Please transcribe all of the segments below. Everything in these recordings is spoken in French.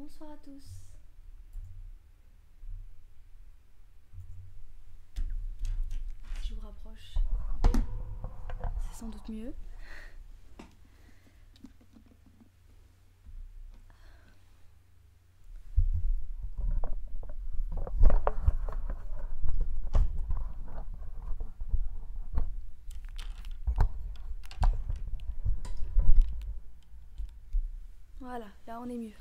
Bonsoir à tous. Si je vous rapproche, c'est sans doute mieux. Voilà, là on est mieux.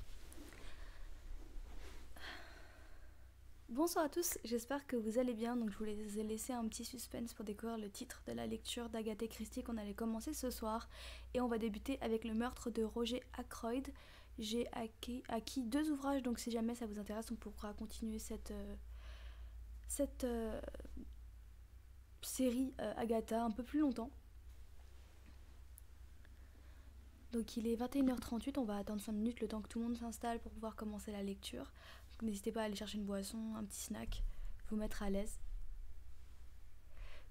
Bonsoir à tous, j'espère que vous allez bien. Donc je vous ai laissé un petit suspense pour découvrir le titre de la lecture d'Agatha Christie qu'on allait commencer ce soir. Et on va débuter avec le meurtre de Roger Ackroyd. J'ai acquis 2 ouvrages, donc si jamais ça vous intéresse, on pourra continuer cette série Agatha un peu plus longtemps. Donc il est 21h38, on va attendre 5 minutes le temps que tout le monde s'installe pour pouvoir commencer la lecture. Donc n'hésitez pas à aller chercher une boisson, un petit snack, vous mettre à l'aise.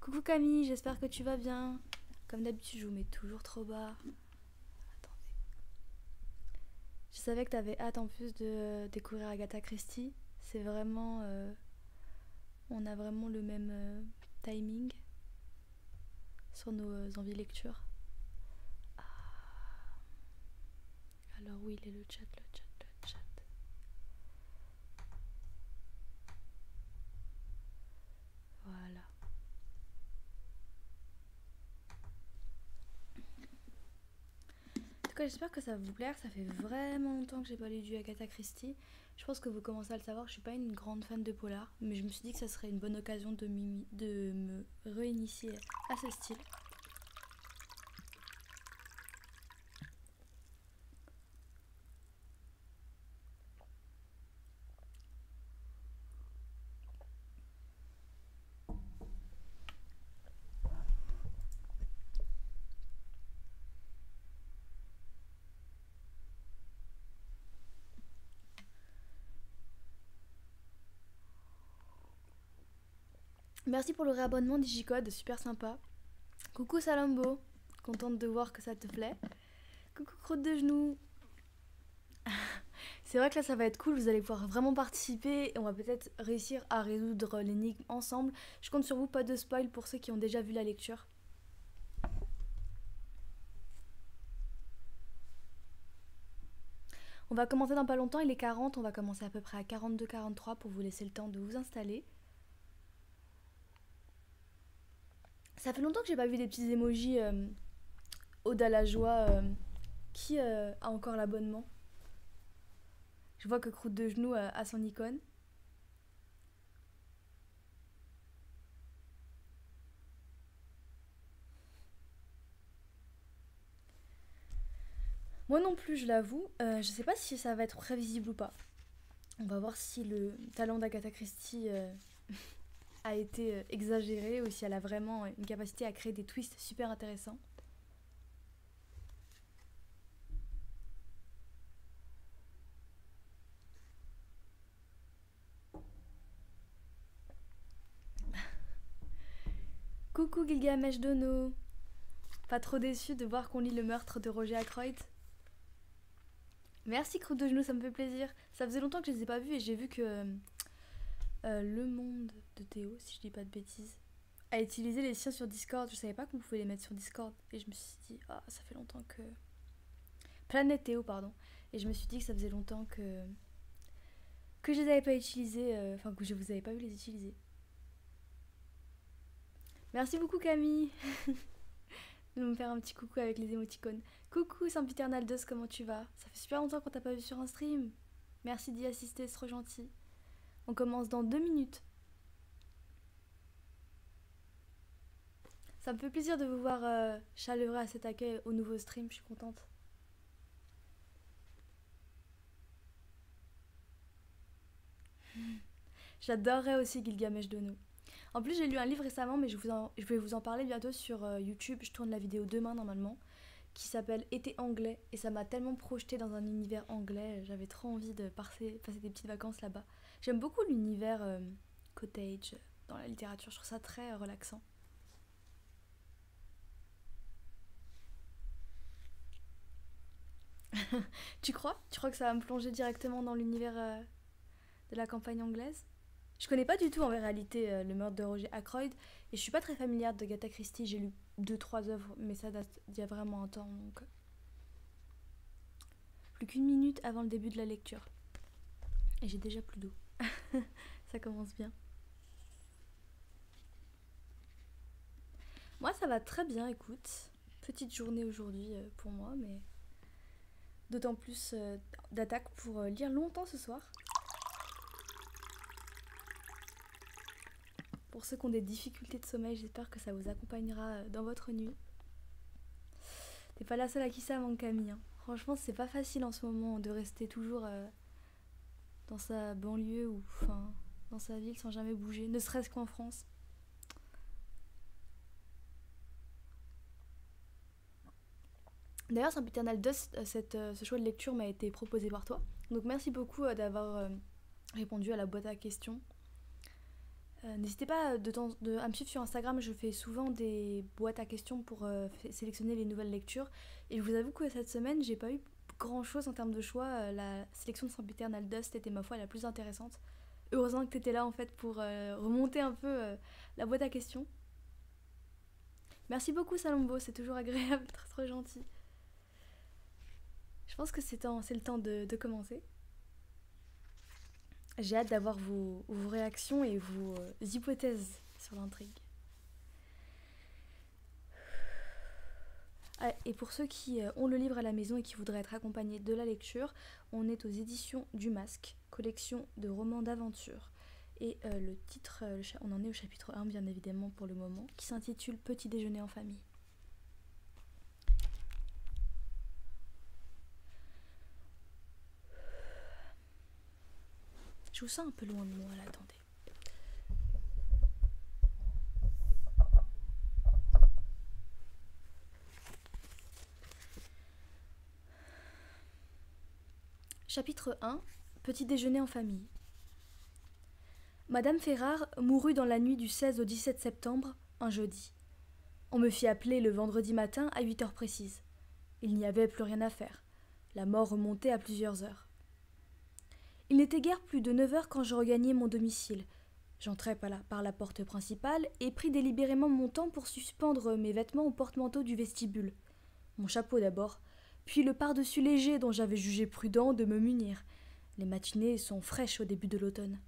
Coucou Camille, j'espère que tu vas bien. Comme d'habitude, je vous mets toujours trop bas. Attendez. Je savais que tu avais hâte en plus de découvrir Agatha Christie. C'est vraiment... on a vraiment le même timing sur nos envies lecture. Alors oui, il est le chat. Voilà. En tout cas, j'espère que ça va vous plaire. Ça fait vraiment longtemps que j'ai pas lu du Agatha Christie. Je pense que vous commencez à le savoir, je suis pas une grande fan de polar, mais je me suis dit que ça serait une bonne occasion de me réinitier à ce style. Merci pour le réabonnement Digicode, super sympa. Coucou Salambo, contente de voir que ça te plaît. Coucou Crotte de Genoux. C'est vrai que là ça va être cool, vous allez pouvoir vraiment participer et on va peut-être réussir à résoudre l'énigme ensemble. Je compte sur vous, pas de spoil pour ceux qui ont déjà vu la lecture. On va commencer dans pas longtemps, il est 40, on va commencer à peu près à 42-43 pour vous laisser le temps de vous installer. Ça fait longtemps que j'ai pas vu des petits emojis Ode à la joie. Qui a encore l'abonnement? Je vois que Croûte de Genoux a son icône. Moi non plus, je l'avoue. Je sais pas si ça va être prévisible ou pas. On va voir si le talent d'Agatha Christie a été exagéré ou si elle a vraiment une capacité à créer des twists super intéressants. Coucou Gilgamesh Dono. Pas trop déçu de voir qu'on lit le meurtre de Roger Ackroyd? Merci Croûte de Genoux, ça me fait plaisir. Ça faisait longtemps que je les ai pas vus et j'ai vu que Le Monde de Théo, si je dis pas de bêtises, a utilisé les siens sur Discord. Je savais pas qu'on pouvait les mettre sur Discord. Et je me suis dit, ah, ça fait longtemps que... Planète Théo, pardon. Et je me suis dit que ça faisait longtemps que je les avais pas utilisés, enfin que je vous avais pas vu les utiliser. Merci beaucoup Camille de me faire un petit coucou avec les émoticônes. Coucou Saint-Piternaldos, comment tu vas? Ça fait super longtemps qu'on t'a pas vu sur un stream. Merci d'y assister, c'est trop gentil. On commence dans 2 minutes. Ça me fait plaisir de vous voir chaleureux à cet accueil au nouveau stream, je suis contente. J'adorerais aussi Gilgamesh Dono. En plus, j'ai lu un livre récemment, mais je vais vous en parler bientôt sur YouTube. Je tourne la vidéo demain normalement, qui s'appelle Été anglais. Et ça m'a tellement projeté dans un univers anglais. J'avais trop envie de passer des petites vacances là-bas. J'aime beaucoup l'univers cottage dans la littérature. Je trouve ça très relaxant. Tu crois? Tu crois que ça va me plonger directement dans l'univers de la campagne anglaise? Je connais pas du tout en réalité le meurtre de Roger Ackroyd et je suis pas très familière de Agatha Christie. J'ai lu deux trois œuvres, mais ça date d'il y a vraiment un temps. Donc plus qu'une minute avant le début de la lecture et j'ai déjà plus d'eau. Ça commence bien. Moi ça va très bien, écoute. Petite journée aujourd'hui pour moi, mais d'autant plus d'attaque pour lire longtemps ce soir. Pour ceux qui ont des difficultés de sommeil, j'espère que ça vous accompagnera dans votre nuit. T'es pas la seule à qui ça manque, Camille. Hein. Franchement, c'est pas facile en ce moment de rester toujours dans sa banlieue ou enfin dans sa ville sans jamais bouger, ne serait-ce qu'en France. D'ailleurs, Saint-Péternal Dust, ce choix de lecture m'a été proposé par toi. Donc merci beaucoup d'avoir répondu à la boîte à questions. N'hésitez pas à me suivre sur Instagram, je fais souvent des boîtes à questions pour sélectionner les nouvelles lectures. Et je vous avoue que cette semaine, j'ai pas eu grand chose en termes de choix. La sélection de Saint-Péternal Dust était ma foi la plus intéressante. Heureusement que tu étais là en fait pour remonter un peu la boîte à questions. Merci beaucoup Salombo, c'est toujours agréable, très très gentil. Je pense que c'est le temps de commencer. J'ai hâte d'avoir vos réactions et vos hypothèses sur l'intrigue. Ah, et pour ceux qui ont le livre à la maison et qui voudraient être accompagnés de la lecture, on est aux éditions du Masque, collection de romans d'aventure. Et le titre, on en est au chapitre 1 bien évidemment pour le moment, qui s'intitule Petit déjeuner en famille. Je vous sens un peu loin de moi là, attendez. Chapitre 1. Petit déjeuner en famille. Madame Ferrare mourut dans la nuit du 16 au 17 septembre, un jeudi. On me fit appeler le vendredi matin à 8 heures précises. Il n'y avait plus rien à faire. La mort remontait à plusieurs heures. Il n'était guère plus de 9 heures quand je regagnai mon domicile. J'entrai par la porte principale et pris délibérément mon temps pour suspendre mes vêtements au porte-manteau du vestibule. Mon chapeau d'abord, puis le pardessus léger dont j'avais jugé prudent de me munir. Les matinées sont fraîches au début de l'automne.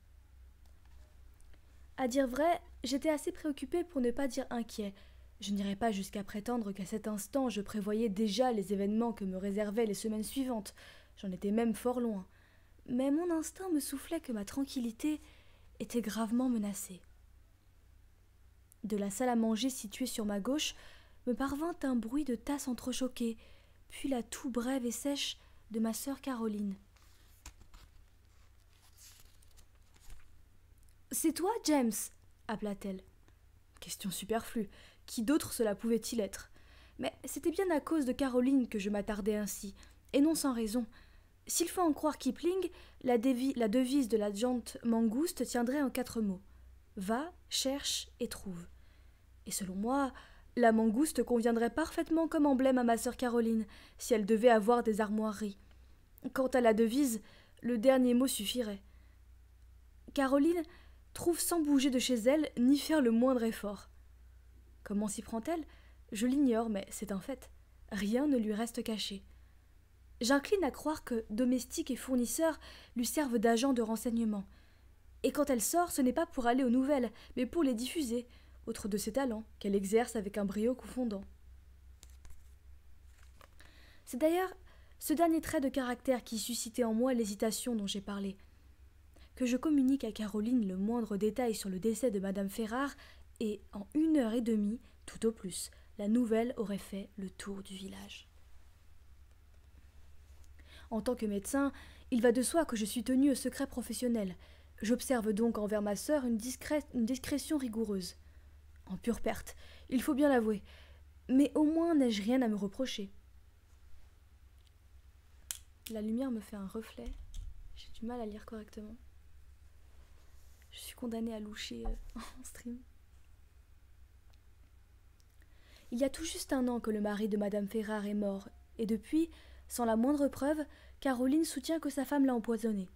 À dire vrai, j'étais assez préoccupée pour ne pas dire inquiet. Je n'irai pas jusqu'à prétendre qu'à cet instant je prévoyais déjà les événements que me réservaient les semaines suivantes. J'en étais même fort loin. Mais mon instinct me soufflait que ma tranquillité était gravement menacée. De la salle à manger située sur ma gauche me parvint un bruit de tasses entrechoquées, puis la toux brève et sèche de ma sœur Caroline. « C'est toi, James » appela-t-elle. Question superflue. Qui d'autre cela pouvait-il être? Mais c'était bien à cause de Caroline que je m'attardais ainsi, et non sans raison. S'il faut en croire Kipling, la devise de la jante mangouste tiendrait en 4 mots. Va, cherche et trouve. Et selon moi, la mangouste conviendrait parfaitement comme emblème à ma sœur Caroline, si elle devait avoir des armoiries. Quant à la devise, le dernier mot suffirait. Caroline trouve sans bouger de chez elle ni faire le moindre effort. Comment s'y prend-elle? Je l'ignore, mais c'est un fait. Rien ne lui reste caché. J'incline à croire que domestiques et fournisseurs lui servent d'agents de renseignement. Et quand elle sort, ce n'est pas pour aller aux nouvelles, mais pour les diffuser, autre de ses talents, qu'elle exerce avec un brio confondant. C'est d'ailleurs ce dernier trait de caractère qui suscitait en moi l'hésitation dont j'ai parlé. Que je communique à Caroline le moindre détail sur le décès de Madame Ferrare, et en 1 heure et demie, tout au plus, la nouvelle aurait fait le tour du village. En tant que médecin, il va de soi que je suis tenue au secret professionnel. J'observe donc envers ma sœur une discrétion rigoureuse. En pure perte, il faut bien l'avouer, mais au moins n'ai-je rien à me reprocher. La lumière me fait un reflet, j'ai du mal à lire correctement. Je suis condamnée à loucher en stream. Il y a tout juste 1 an que le mari de Madame Ferrare est mort, et depuis, Sans la moindre preuve, Caroline soutient que sa femme l'a empoisonné.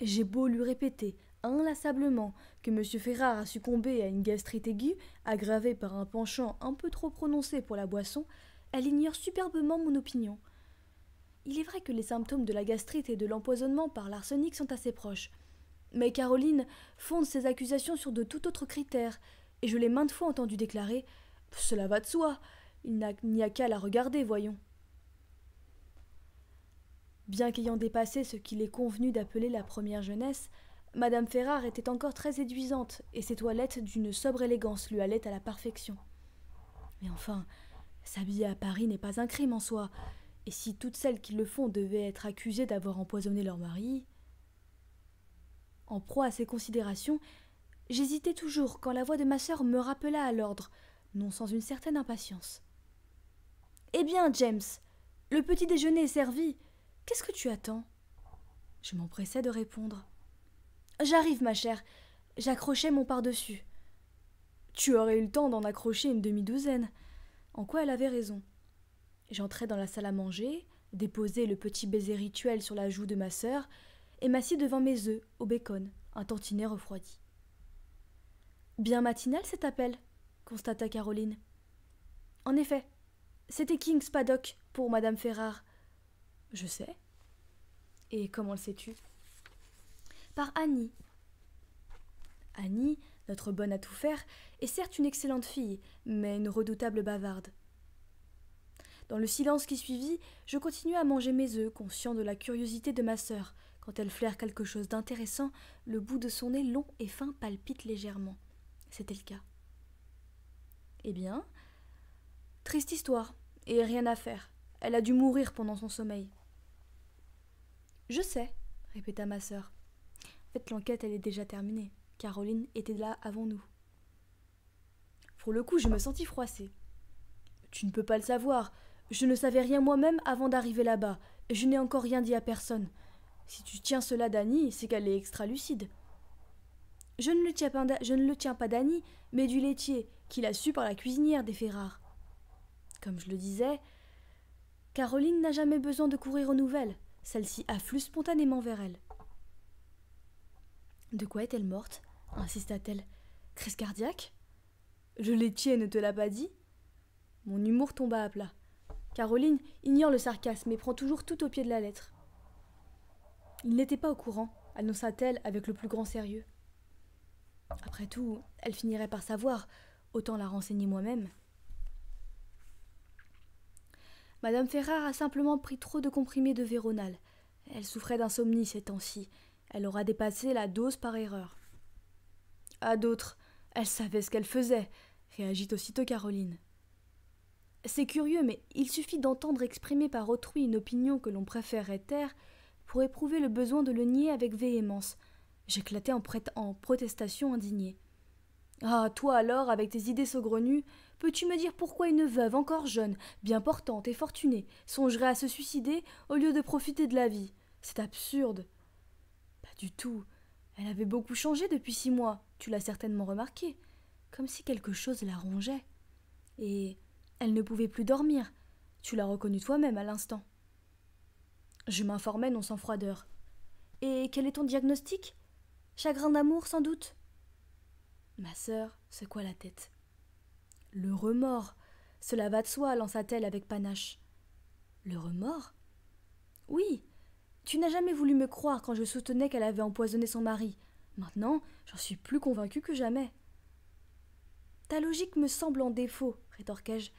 J'ai beau lui répéter inlassablement que M. Ferrare a succombé à une gastrite aiguë, aggravée par un penchant un peu trop prononcé pour la boisson, elle ignore superbement mon opinion. Il est vrai que les symptômes de la gastrite et de l'empoisonnement par l'arsenic sont assez proches. Mais Caroline fonde ses accusations sur de tout autres critères, et je l'ai maintes fois entendu déclarer « Cela va de soi, il n'y a qu'à la regarder, voyons. » Bien qu'ayant dépassé ce qu'il est convenu d'appeler la première jeunesse, Madame Ferrare était encore très séduisante, et ses toilettes d'une sobre élégance lui allaient à la perfection. Mais enfin, s'habiller à Paris n'est pas un crime en soi, et si toutes celles qui le font devaient être accusées d'avoir empoisonné leur mari... En proie à ces considérations, j'hésitais toujours quand la voix de ma sœur me rappela à l'ordre, non sans une certaine impatience. « Eh bien, James, le petit déjeuner est servi. Qu'est-ce que tu attends ?» Je m'empressais de répondre. « J'arrive, ma chère. J'accrochais mon pardessus. » Tu aurais eu le temps d'en accrocher une demi-douzaine. En quoi elle avait raison. J'entrai dans la salle à manger, déposai le petit baiser rituel sur la joue de ma sœur et m'assis devant mes œufs au bacon, un tantinet refroidi. « Bien matinal cet appel, » constata Caroline. « En effet, c'était King's Paddock pour Madame Ferrare. »« Je sais. »« Et comment le sais-tu ?»« Par Annie. » Annie, notre bonne à tout faire, est certes une excellente fille, mais une redoutable bavarde. Dans le silence qui suivit, je continuai à manger mes œufs, conscient de la curiosité de ma sœur. Quand elle flaire quelque chose d'intéressant, le bout de son nez long et fin palpite légèrement. C'était le cas. Eh bien, triste histoire, et rien à faire. Elle a dû mourir pendant son sommeil. Je sais, répéta ma sœur. En fait, l'enquête, elle est déjà terminée. Caroline était là avant nous. Pour le coup, je me sentis froissée. Tu ne peux pas le savoir. Je ne savais rien moi-même avant d'arriver là-bas. Et je n'ai encore rien dit à personne. Si tu tiens cela d'Annie, c'est qu'elle est extra-lucide. Je ne le tiens pas d'Annie, mais du laitier, qu'il a su par la cuisinière des Ferrare. Comme je le disais, Caroline n'a jamais besoin de courir aux nouvelles. Celle-ci afflue spontanément vers elle. De quoi est-elle morte ? Insista-t-elle. Crise cardiaque ? Le laitier ne te l'a pas dit ? Mon humour tomba à plat. Caroline ignore le sarcasme et prend toujours tout au pied de la lettre. Il n'était pas au courant, annonça-t-elle avec le plus grand sérieux. Après tout, elle finirait par savoir, autant la renseigner moi-même. Madame Ferrare a simplement pris trop de comprimés de Véronal. Elle souffrait d'insomnie ces temps-ci. Elle aura dépassé la dose par erreur. À d'autres, elle savait ce qu'elle faisait, réagit aussitôt Caroline. C'est curieux, mais il suffit d'entendre exprimer par autrui une opinion que l'on préférerait taire pour éprouver le besoin de le nier avec véhémence. J'éclatai en protestation indignée. Ah, toi alors, avec tes idées saugrenues, peux-tu me dire pourquoi une veuve encore jeune, bien portante et fortunée, songerait à se suicider au lieu de profiter de la vie ? C'est absurde. Pas du tout. Elle avait beaucoup changé depuis 6 mois, tu l'as certainement remarqué, comme si quelque chose la rongeait. Et elle ne pouvait plus dormir, tu l'as reconnu toi-même à l'instant. Je m'informais non sans froideur. Et quel est ton diagnostic ? Chagrin d'amour, sans doute ? Ma sœur secoua la tête. Le remords, cela va de soi, lança-t-elle avec panache. Le remords ? Oui, tu n'as jamais voulu me croire quand je soutenais qu'elle avait empoisonné son mari. Maintenant, j'en suis plus convaincue que jamais. Ta logique me semble en défaut, rétorquai-je.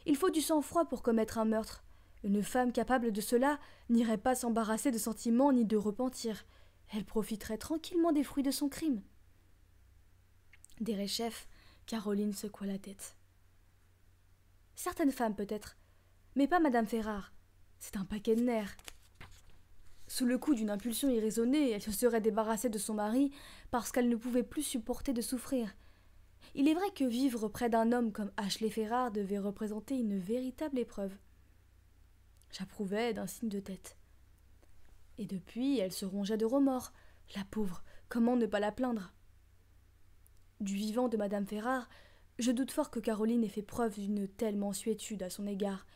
Il faut du sang-froid pour commettre un meurtre. Une femme capable de cela n'irait pas s'embarrasser de sentiments ni de repentir. Elle profiterait tranquillement des fruits de son crime. Derechef, Caroline secoua la tête. Certaines femmes peut-être, mais pas Madame Ferrare. C'est un paquet de nerfs. Sous le coup d'une impulsion irraisonnée, elle se serait débarrassée de son mari parce qu'elle ne pouvait plus supporter de souffrir. Il est vrai que vivre près d'un homme comme Ashley Ferrare devait représenter une véritable épreuve. J'approuvais d'un signe de tête. Et depuis, elle se rongeait de remords. La pauvre, comment ne pas la plaindre ? Du vivant de Madame Ferrare, je doute fort que Caroline ait fait preuve d'une telle mansuétude à son égard.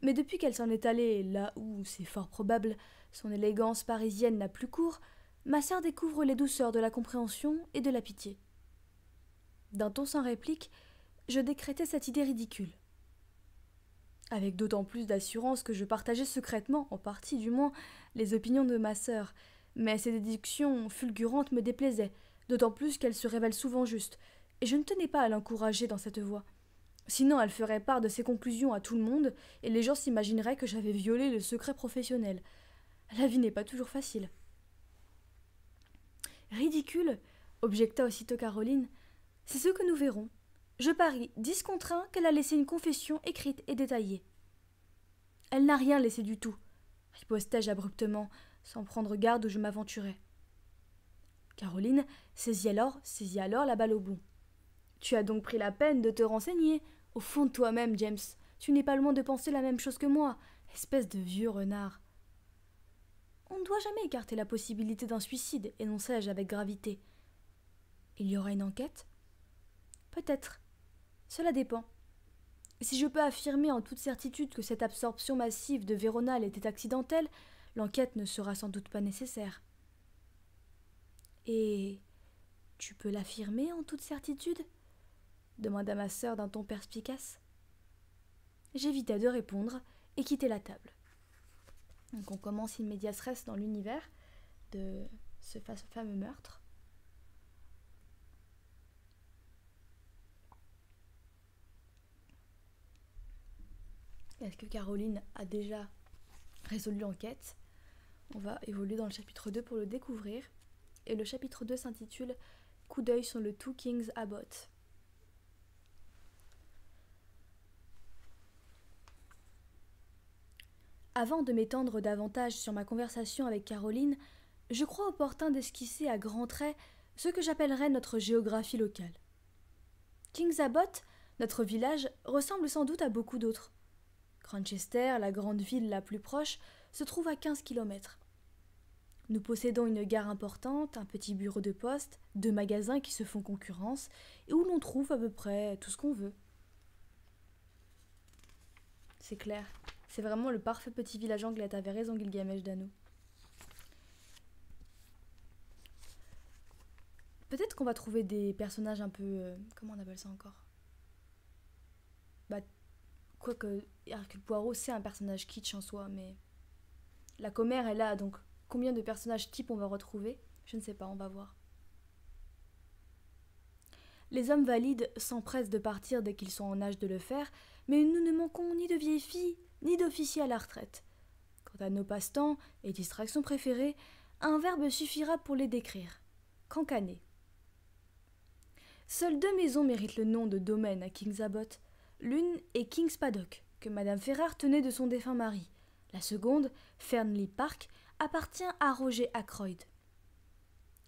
Mais depuis qu'elle s'en est allée là où, c'est fort probable, son élégance parisienne n'a plus cours, ma sœur découvre les douceurs de la compréhension et de la pitié. D'un ton sans réplique, je décrétai cette idée ridicule. Avec d'autant plus d'assurance que je partageais secrètement, en partie du moins, les opinions de ma sœur, mais ces déductions fulgurantes me déplaisaient, d'autant plus qu'elles se révèlent souvent justes, et je ne tenais pas à l'encourager dans cette voie. Sinon, elle ferait part de ses conclusions à tout le monde, et les gens s'imagineraient que j'avais violé le secret professionnel. La vie n'est pas toujours facile. Ridicule, objecta aussitôt Caroline, c'est ce que nous verrons. Je parie 10 contre 1 qu'elle a laissé une confession écrite et détaillée. Elle n'a rien laissé du tout, ripostai-je abruptement, sans prendre garde où je m'aventurais. Caroline saisit alors la balle au bond. Tu as donc pris la peine de te renseigner. Au fond de toi-même, James, tu n'es pas loin de penser la même chose que moi, espèce de vieux renard. On ne doit jamais écarter la possibilité d'un suicide, énonçai-je avec gravité. Il y aura une enquête ? Peut-être. Cela dépend. Si je peux affirmer en toute certitude que cette absorption massive de Véronal était accidentelle, l'enquête ne sera sans doute pas nécessaire. Et tu peux l'affirmer en toute certitude ? Demanda ma sœur d'un ton perspicace. J'évitai de répondre et quittai la table. Donc on commence in medias res dans l'univers de ce fameux meurtre. Est-ce que Caroline a déjà résolu l'enquête ? On va évoluer dans le chapitre 2 pour le découvrir. Et le chapitre 2 s'intitule « Coup d'œil sur le Two Kings Abbot ». Avant de m'étendre davantage sur ma conversation avec Caroline, je crois opportun d'esquisser à grands traits ce que j'appellerais notre géographie locale. Kings Abbot, notre village, ressemble sans doute à beaucoup d'autres. Grantchester, la grande ville la plus proche, se trouve à 15 kilomètres. Nous possédons une gare importante, un petit bureau de poste, 2 magasins qui se font concurrence et où l'on trouve à peu près tout ce qu'on veut. C'est clair, c'est vraiment le parfait petit village anglais, t'avais raison Gilgamesh Dano. Peut-être qu'on va trouver des personnages un peu... comment on appelle ça encore ? Quoique Hercule Poirot c'est un personnage kitsch en soi, mais... La commère est là, donc combien de personnages types on va retrouver ? Je ne sais pas, on va voir. Les hommes valides s'empressent de partir dès qu'ils sont en âge de le faire, mais nous ne manquons ni de vieilles filles, ni d'officiers à la retraite. Quant à nos passe-temps et distractions préférées, un verbe suffira pour les décrire. Cancaner. Seules 2 maisons méritent le nom de domaine à Kings Abbot. L'une est Kings Paddock, que Madame Ferrars tenait de son défunt mari. La seconde, Fernley Park, appartient à Roger Ackroyd.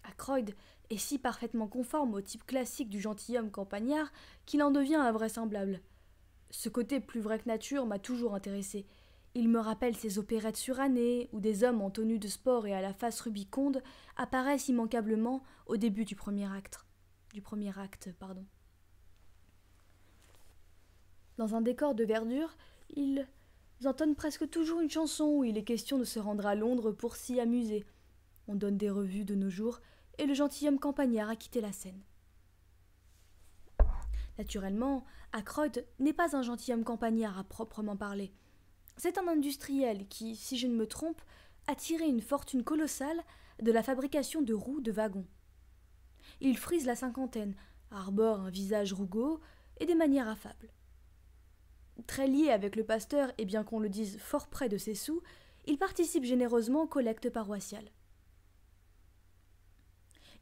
Ackroyd est si parfaitement conforme au type classique du gentilhomme campagnard qu'il en devient invraisemblable. Ce côté plus vrai que nature m'a toujours intéressé. Il me rappelle ces opérettes surannées où des hommes en tenue de sport et à la face rubiconde apparaissent immanquablement au début du premier acte. Dans un décor de verdure, ils entonnent presque toujours une chanson où il est question de se rendre à Londres pour s'y amuser. On donne des revues de nos jours et le gentilhomme campagnard a quitté la scène. Naturellement, Ackroyd n'est pas un gentilhomme campagnard à proprement parler. C'est un industriel qui, si je ne me trompe, a tiré une fortune colossale de la fabrication de roues de wagons. Il frise la cinquantaine, arbore un visage rougeaud et des manières affables. Très lié avec le pasteur et bien qu'on le dise fort près de ses sous, il participe généreusement aux collectes paroissiales.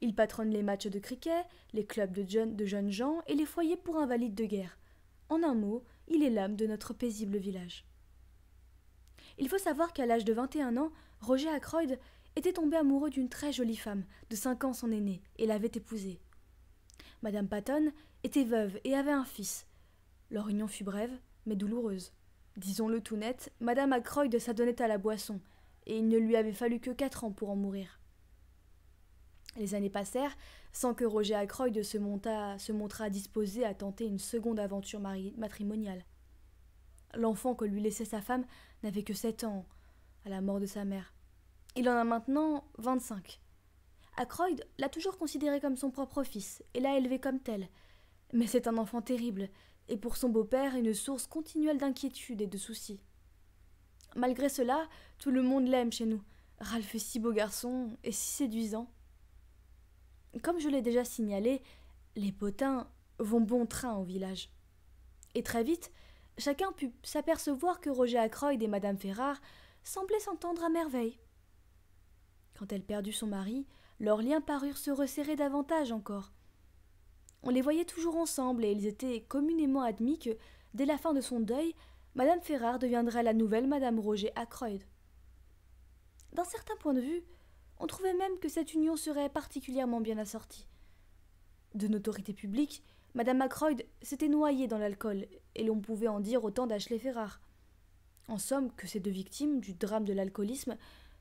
Il patronne les matchs de cricket, les clubs de jeunes gens et les foyers pour invalides de guerre. En un mot, il est l'âme de notre paisible village. Il faut savoir qu'à l'âge de 21 ans, Roger Ackroyd était tombé amoureux d'une très jolie femme, de 5 ans son aînée, et l'avait épousée. Madame Patton était veuve et avait un fils. Leur union fut brève, mais douloureuse. Disons-le tout net, Madame Ackroyd s'adonnait à la boisson, et il ne lui avait fallu que 4 ans pour en mourir. Les années passèrent sans que Roger Ackroyd se montrât disposé à tenter une seconde aventure matrimoniale. L'enfant que lui laissait sa femme n'avait que 7 ans à la mort de sa mère. Il en a maintenant 25. Ackroyd l'a toujours considéré comme son propre fils et l'a élevé comme tel. Mais c'est un enfant terrible, et pour son beau-père une source continuelle d'inquiétude et de soucis. Malgré cela, tout le monde l'aime chez nous. Ralph est si beau garçon et si séduisant. Comme je l'ai déjà signalé, les potins vont bon train au village. Et très vite, chacun put s'apercevoir que Roger Ackroyd et Madame Ferrare semblaient s'entendre à merveille. Quand elle perdut son mari, leurs liens parurent se resserrer davantage encore. On les voyait toujours ensemble et ils étaient communément admis que, dès la fin de son deuil, Madame Ferrare deviendrait la nouvelle Madame Roger Ackroyd. D'un certain point de vue, on trouvait même que cette union serait particulièrement bien assortie. De notoriété publique, Madame Ackroyd s'était noyée dans l'alcool, et l'on pouvait en dire autant d'Ashley Ferrare. En somme, que ces deux victimes du drame de l'alcoolisme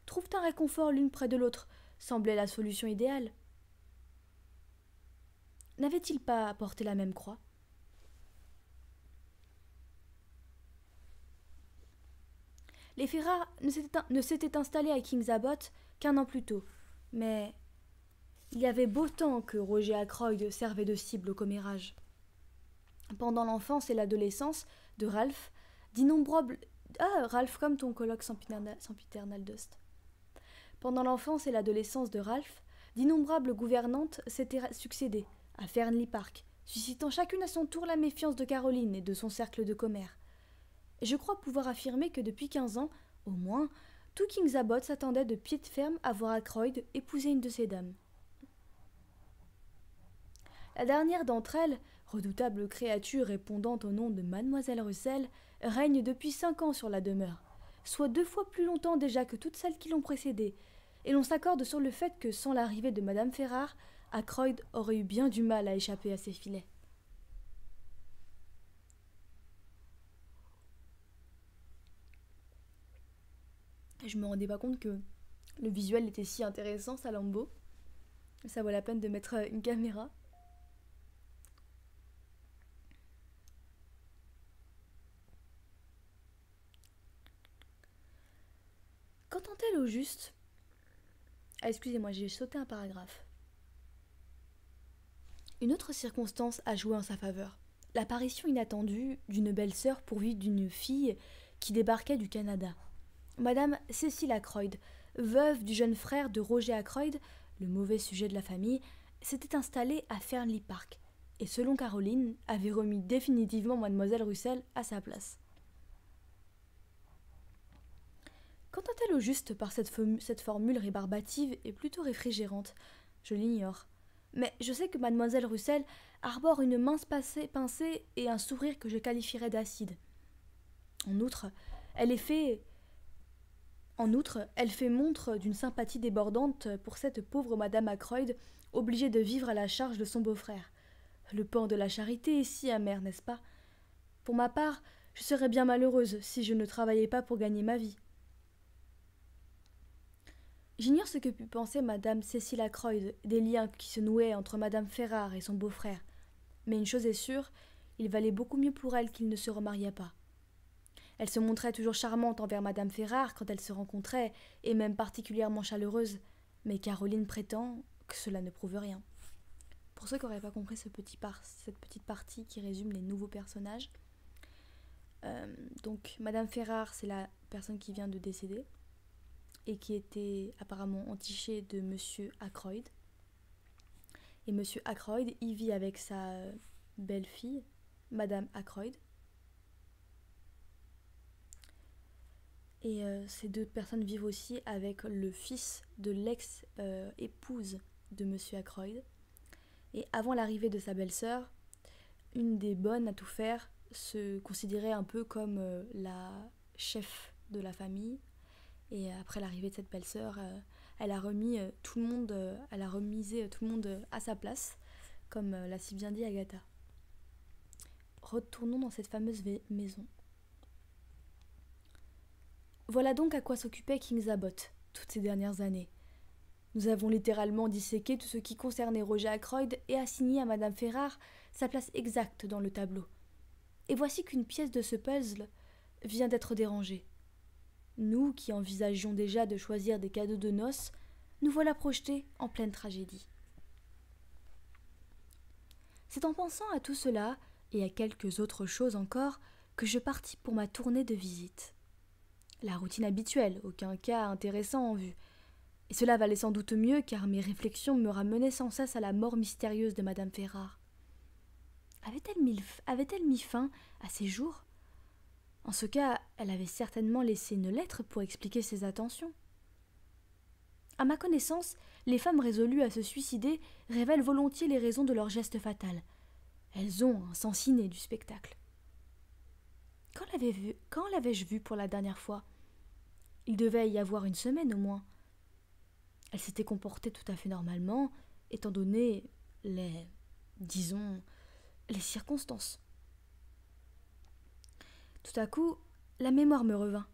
trouvent un réconfort l'une près de l'autre, semblait la solution idéale. N'avait-il pas porté la même croix? Les Ferrare ne s'étaient installés à King's Abbot qu'1 an plus tôt, mais il y avait beau temps que Roger Ackroyd servait de cible au commérage. Pendant l'enfance et l'adolescence de Ralph, d'innombrables... Ah, Ralph comme ton colloque sempiternal Dust. Pendant l'enfance et l'adolescence de Ralph, d'innombrables gouvernantes s'étaient succédé à Fernley Park, suscitant chacune à son tour la méfiance de Caroline et de son cercle de commère. Et je crois pouvoir affirmer que depuis 15 ans, au moins, tout King's Abbot s'attendait de pied de ferme à voir Ackroyd épouser une de ces dames. La dernière d'entre elles, redoutable créature répondant au nom de Mademoiselle Russell, règne depuis 5 ans sur la demeure, soit 2 fois plus longtemps déjà que toutes celles qui l'ont précédée, et l'on s'accorde sur le fait que sans l'arrivée de Madame Ferrare, Ackroyd aurait eu bien du mal à échapper à ses filets. Je me rendais pas compte que le visuel était si intéressant, ça Lambeau. Ça vaut la peine de mettre une caméra. Qu'entend-elle au juste? Ah, excusez-moi, j'ai sauté un paragraphe. Une autre circonstance a joué en sa faveur. L'apparition inattendue d'une belle-sœur pourvue d'une fille qui débarquait du Canada. Madame Cécile Ackroyd, veuve du jeune frère de Roger Ackroyd, le mauvais sujet de la famille, s'était installée à Fernley Park, et selon Caroline, avait remis définitivement Mademoiselle Russell à sa place. Qu'entend-elle au juste par cette formule rébarbative et plutôt réfrigérante? Je l'ignore. Mais je sais que Mademoiselle Russell arbore une mince pincée et un sourire que je qualifierais d'acide. En outre, elle fait montre d'une sympathie débordante pour cette pauvre Madame Ackroyd, obligée de vivre à la charge de son beau-frère. Le pan de la charité est si amer, n'est-ce pas? Pour ma part, je serais bien malheureuse si je ne travaillais pas pour gagner ma vie. J'ignore ce que put penser Madame Cécile Ackroyd des liens qui se nouaient entre Madame Ferrare et son beau-frère. Mais une chose est sûre, il valait beaucoup mieux pour elle qu'il ne se remariât pas. Elle se montrait toujours charmante envers Madame Ferrare quand elles se rencontraient, et même particulièrement chaleureuse, mais Caroline prétend que cela ne prouve rien. Pour ceux qui n'auraient pas compris cette petite partie qui résume les nouveaux personnages, donc Madame Ferrare, c'est la personne qui vient de décéder, et qui était apparemment entichée de Monsieur Ackroyd. Et Monsieur Ackroyd, il vit avec sa belle-fille, Madame Ackroyd. Et ces deux personnes vivent aussi avec le fils de l'ex-épouse de Monsieur Ackroyd. Et avant l'arrivée de sa belle-sœur, une des bonnes à tout faire se considérait un peu comme la chef de la famille. Et après l'arrivée de cette belle-sœur, elle a remisé tout le monde à sa place, comme l'a si bien dit Agatha. Retournons dans cette fameuse maison. Voilà donc à quoi s'occupait King's Abbot toutes ces dernières années. Nous avons littéralement disséqué tout ce qui concernait Roger Ackroyd et assigné à Madame Ferrare sa place exacte dans le tableau. Et voici qu'une pièce de ce puzzle vient d'être dérangée. Nous, qui envisagions déjà de choisir des cadeaux de noces, nous voilà projetés en pleine tragédie. C'est en pensant à tout cela, et à quelques autres choses encore, que je partis pour ma tournée de visite. La routine habituelle, aucun cas intéressant en vue. Et cela valait sans doute mieux, car mes réflexions me ramenaient sans cesse à la mort mystérieuse de madame Ferrare. Avait-elle mis fin à ses jours? En ce cas, elle avait certainement laissé une lettre pour expliquer ses intentions. À ma connaissance, les femmes résolues à se suicider révèlent volontiers les raisons de leur geste fatal. Elles ont un sens inné du spectacle. Quand l'avais-je vue pour la dernière fois? Il devait y avoir une semaine au moins. Elle s'était comportée tout à fait normalement, étant donné les circonstances. Tout à coup, la mémoire me revint.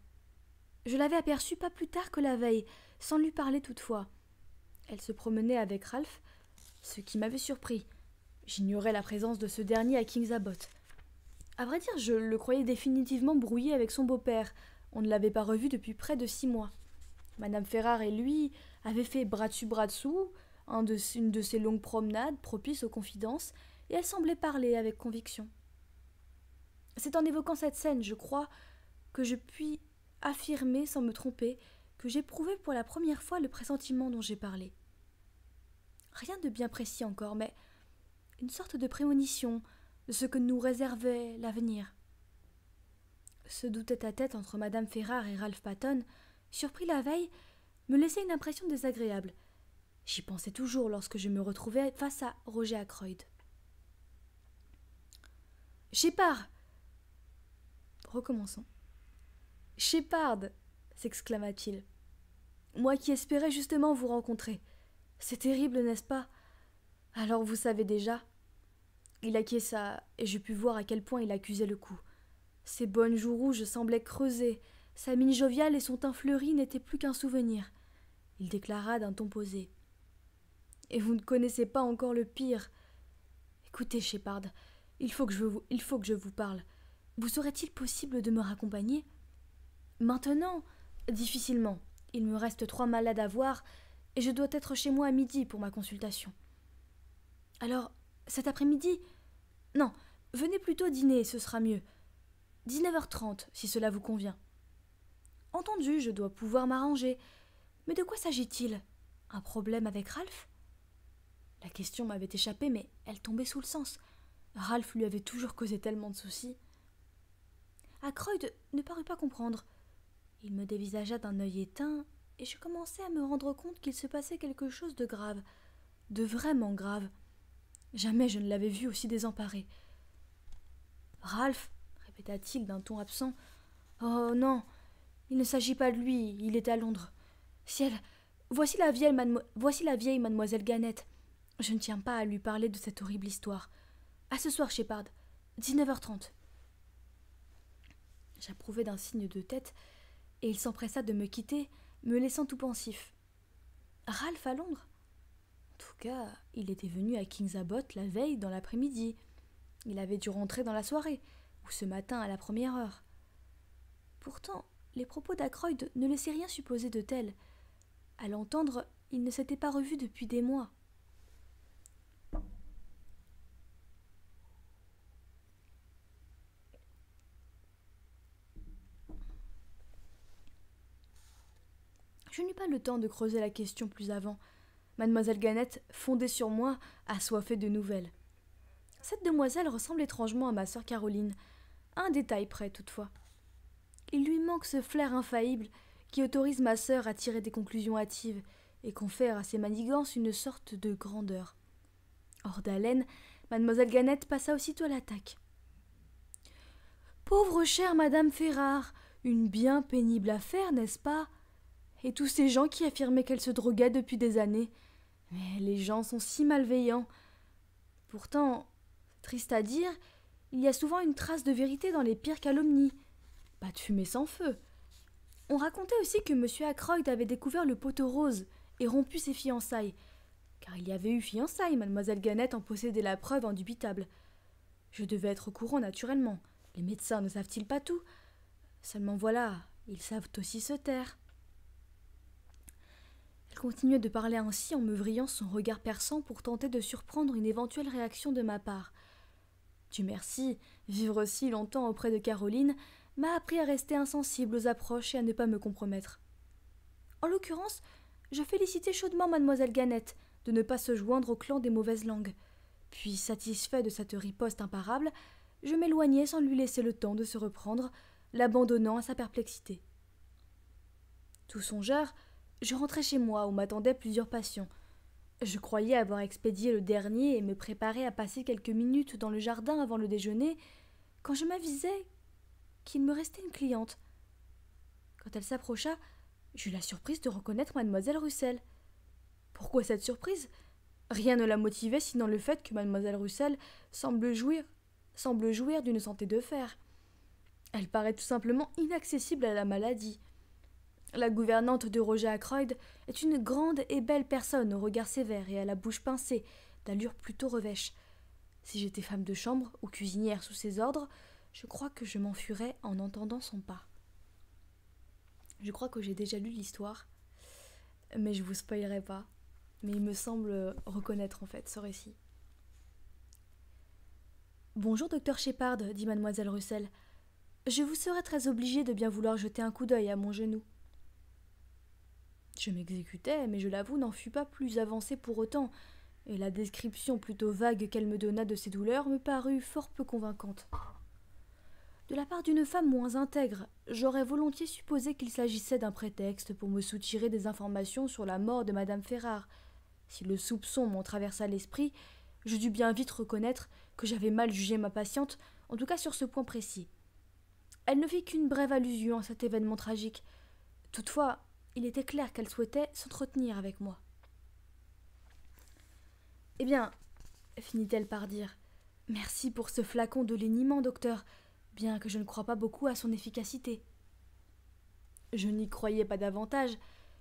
Je l'avais aperçue pas plus tard que la veille, sans lui parler toutefois. Elle se promenait avec Ralph, ce qui m'avait surpris. J'ignorais la présence de ce dernier à King's Abbot. À vrai dire, je le croyais définitivement brouillé avec son beau-père. On ne l'avait pas revu depuis près de 6 mois. Madame Ferrare et lui avaient fait bras dessous, une de ces longues promenades propices aux confidences, et elle semblait parler avec conviction. C'est en évoquant cette scène, je crois, que je puis affirmer sans me tromper que j'éprouvais pour la première fois le pressentiment dont j'ai parlé. Rien de bien précis encore, mais une sorte de prémonition de ce que nous réservait l'avenir. Ce doux tête-à-tête entre madame Ferrare et Ralph Paton, surpris la veille, me laissait une impression désagréable. J'y pensais toujours lorsque je me retrouvais face à Roger Ackroyd. « Shepard !» Recommençons. « Shepard !» s'exclama-t-il. « Moi qui espérais justement vous rencontrer. C'est terrible, n'est-ce pas? Alors vous savez déjà. » Il acquiesça, et je pus voir à quel point il accusait le coup. Ses bonnes joues rouges semblaient creusées, sa mine joviale et son teint fleuri n'étaient plus qu'un souvenir. Il déclara d'un ton posé. « Et vous ne connaissez pas encore le pire. Écoutez, Shepard, il faut que je vous parle. Vous serait-il possible de me raccompagner? Maintenant, difficilement. Il me reste 3 malades à voir, et je dois être chez moi à midi pour ma consultation. Alors, cet après-midi? Non, venez plutôt dîner, ce sera mieux. 19h30, si cela vous convient. Entendu, je dois pouvoir m'arranger. Mais de quoi s'agit-il? Un problème avec Ralph? La question m'avait échappé, mais elle tombait sous le sens. Ralph lui avait toujours causé tellement de soucis. Ackroyd ne parut pas comprendre. Il me dévisagea d'un œil éteint, et je commençai à me rendre compte qu'il se passait quelque chose de grave, de vraiment grave. Jamais je ne l'avais vu aussi désemparé. « Ralph !» répéta-t-il d'un ton absent. « Oh non, il ne s'agit pas de lui, il est à Londres. Ciel, voici la vieille mademoiselle Gannett. Je ne tiens pas à lui parler de cette horrible histoire. À ce soir, Shepard, 19h30. » J'approuvai d'un signe de tête, et il s'empressa de me quitter, me laissant tout pensif. Ralph à Londres? En tout cas, il était venu à King's Abbot la veille dans l'après-midi. Il avait dû rentrer dans la soirée, ou ce matin à la première heure. Pourtant, les propos d'Ackroyd ne laissaient rien supposer de tel. À l'entendre, il ne s'était pas revu depuis des mois. Je n'eus pas le temps de creuser la question plus avant. Mademoiselle Gannett, fondée sur moi, assoiffée de nouvelles. Cette demoiselle ressemble étrangement à ma sœur Caroline, à un détail près toutefois. Il lui manque ce flair infaillible qui autorise ma sœur à tirer des conclusions hâtives et confère à ses manigances une sorte de grandeur. Hors d'haleine, mademoiselle Gannett passa aussitôt à l'attaque. « Pauvre chère madame Ferrare, une bien pénible affaire, n'est-ce pas? Et tous ces gens qui affirmaient qu'elle se droguait depuis des années. Mais les gens sont si malveillants. Pourtant, triste à dire, il y a souvent une trace de vérité dans les pires calomnies. Pas de fumée sans feu. On racontait aussi que M. Ackroyd avait découvert le poteau rose et rompu ses fiançailles. Car il y avait eu fiançailles, mademoiselle Gannett en possédait la preuve indubitable. Je devais être au courant naturellement. Les médecins ne savent-ils pas tout? Seulement voilà, ils savent aussi se taire. Elle continuait de parler ainsi en me vrillant son regard perçant pour tenter de surprendre une éventuelle réaction de ma part. Dieu merci, vivre si longtemps auprès de Caroline m'a appris à rester insensible aux approches et à ne pas me compromettre. En l'occurrence, je félicitai chaudement mademoiselle Ganette de ne pas se joindre au clan des mauvaises langues. Puis, satisfait de cette riposte imparable, je m'éloignai sans lui laisser le temps de se reprendre, l'abandonnant à sa perplexité. Tout songeur, je rentrai chez moi où m'attendaient plusieurs patients. Je croyais avoir expédié le dernier et me préparais à passer quelques minutes dans le jardin avant le déjeuner, quand je m'avisai qu'il me restait une cliente. Quand elle s'approcha, j'eus la surprise de reconnaître mademoiselle Russell. Pourquoi cette surprise ? Rien ne la motivait sinon le fait que mademoiselle Russell semble jouir d'une santé de fer. Elle paraît tout simplement inaccessible à la maladie. La gouvernante de Roger Ackroyd est une grande et belle personne au regard sévère et à la bouche pincée, d'allure plutôt revêche. Si j'étais femme de chambre ou cuisinière sous ses ordres, je crois que je m'enfuirais en entendant son pas. Je crois que j'ai déjà lu l'histoire, mais je vous spoilerai pas. Mais il me semble reconnaître en fait ce récit. « Bonjour, docteur Shepard, dit mademoiselle Russell. Je vous serais très obligée de bien vouloir jeter un coup d'œil à mon genou. » Je m'exécutais, mais je l'avoue, n'en fus pas plus avancée pour autant, et la description plutôt vague qu'elle me donna de ses douleurs me parut fort peu convaincante. De la part d'une femme moins intègre, j'aurais volontiers supposé qu'il s'agissait d'un prétexte pour me soutirer des informations sur la mort de madame Ferrare. Si le soupçon m'en traversa l'esprit, je dus bien vite reconnaître que j'avais mal jugé ma patiente, en tout cas sur ce point précis. Elle ne fit qu'une brève allusion à cet événement tragique. Toutefois, il était clair qu'elle souhaitait s'entretenir avec moi. « Eh bien, finit-elle par dire, merci pour ce flacon de léniment, docteur, bien que je ne croie pas beaucoup à son efficacité. » Je n'y croyais pas davantage,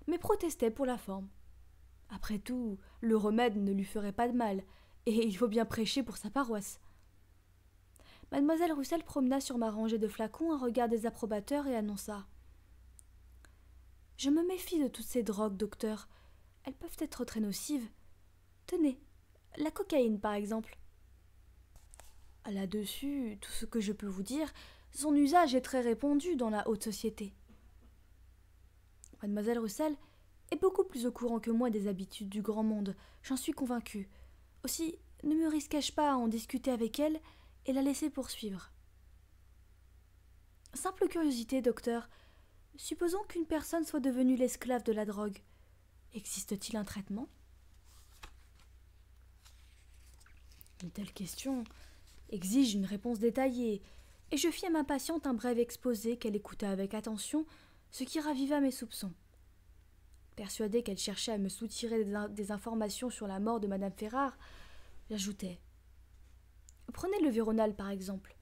mais protestais pour la forme. Après tout, le remède ne lui ferait pas de mal, et il faut bien prêcher pour sa paroisse. Mademoiselle Russell promena sur ma rangée de flacons un regard désapprobateur et annonça: « Je me méfie de toutes ces drogues, docteur. Elles peuvent être très nocives. Tenez, la cocaïne, par exemple. » Là-dessus, tout ce que je peux vous dire, son usage est très répandu dans la haute société. Mademoiselle Russell est beaucoup plus au courant que moi des habitudes du grand monde, j'en suis convaincue. Aussi, ne me risquai-je pas à en discuter avec elle et la laisser poursuivre. Simple curiosité, docteur. Supposons qu'une personne soit devenue l'esclave de la drogue. Existe-t-il un traitement ? Une telle question exige une réponse détaillée, et je fis à ma patiente un bref exposé qu'elle écouta avec attention, ce qui raviva mes soupçons. Persuadée qu'elle cherchait à me soutirer des informations sur la mort de madame Ferrare, j'ajoutai: « Prenez le Véronal, par exemple. »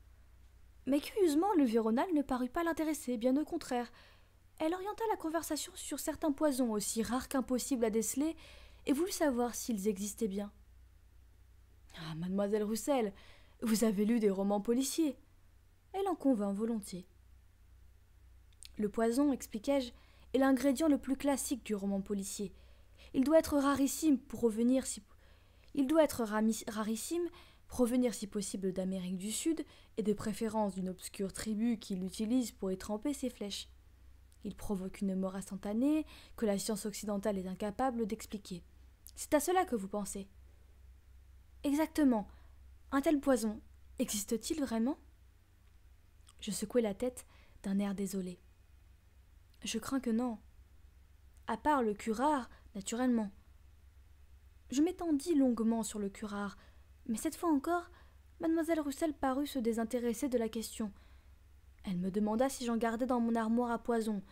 Mais curieusement, le Véronal ne parut pas l'intéresser, bien au contraire. Elle orienta la conversation sur certains poisons aussi rares qu'impossibles à déceler et voulut savoir s'ils existaient bien. « Ah, mademoiselle Russell, vous avez lu des romans policiers. » Elle en convint volontiers. Le poison, expliquai-je, est l'ingrédient le plus classique du roman policier. Il doit être rarissime provenir si possible d'Amérique du Sud et de préférence d'une obscure tribu qui l'utilise pour y tremper ses flèches. Il provoque une mort instantanée que la science occidentale est incapable d'expliquer. C'est à cela que vous pensez. Exactement. Un tel poison existe-t-il vraiment ? Je secouai la tête d'un air désolé. Je crains que non. À part le curare, naturellement. Je m'étendis longuement sur le curare, mais cette fois encore, mademoiselle Russell parut se désintéresser de la question. Elle me demanda si j'en gardais dans mon armoire à poison,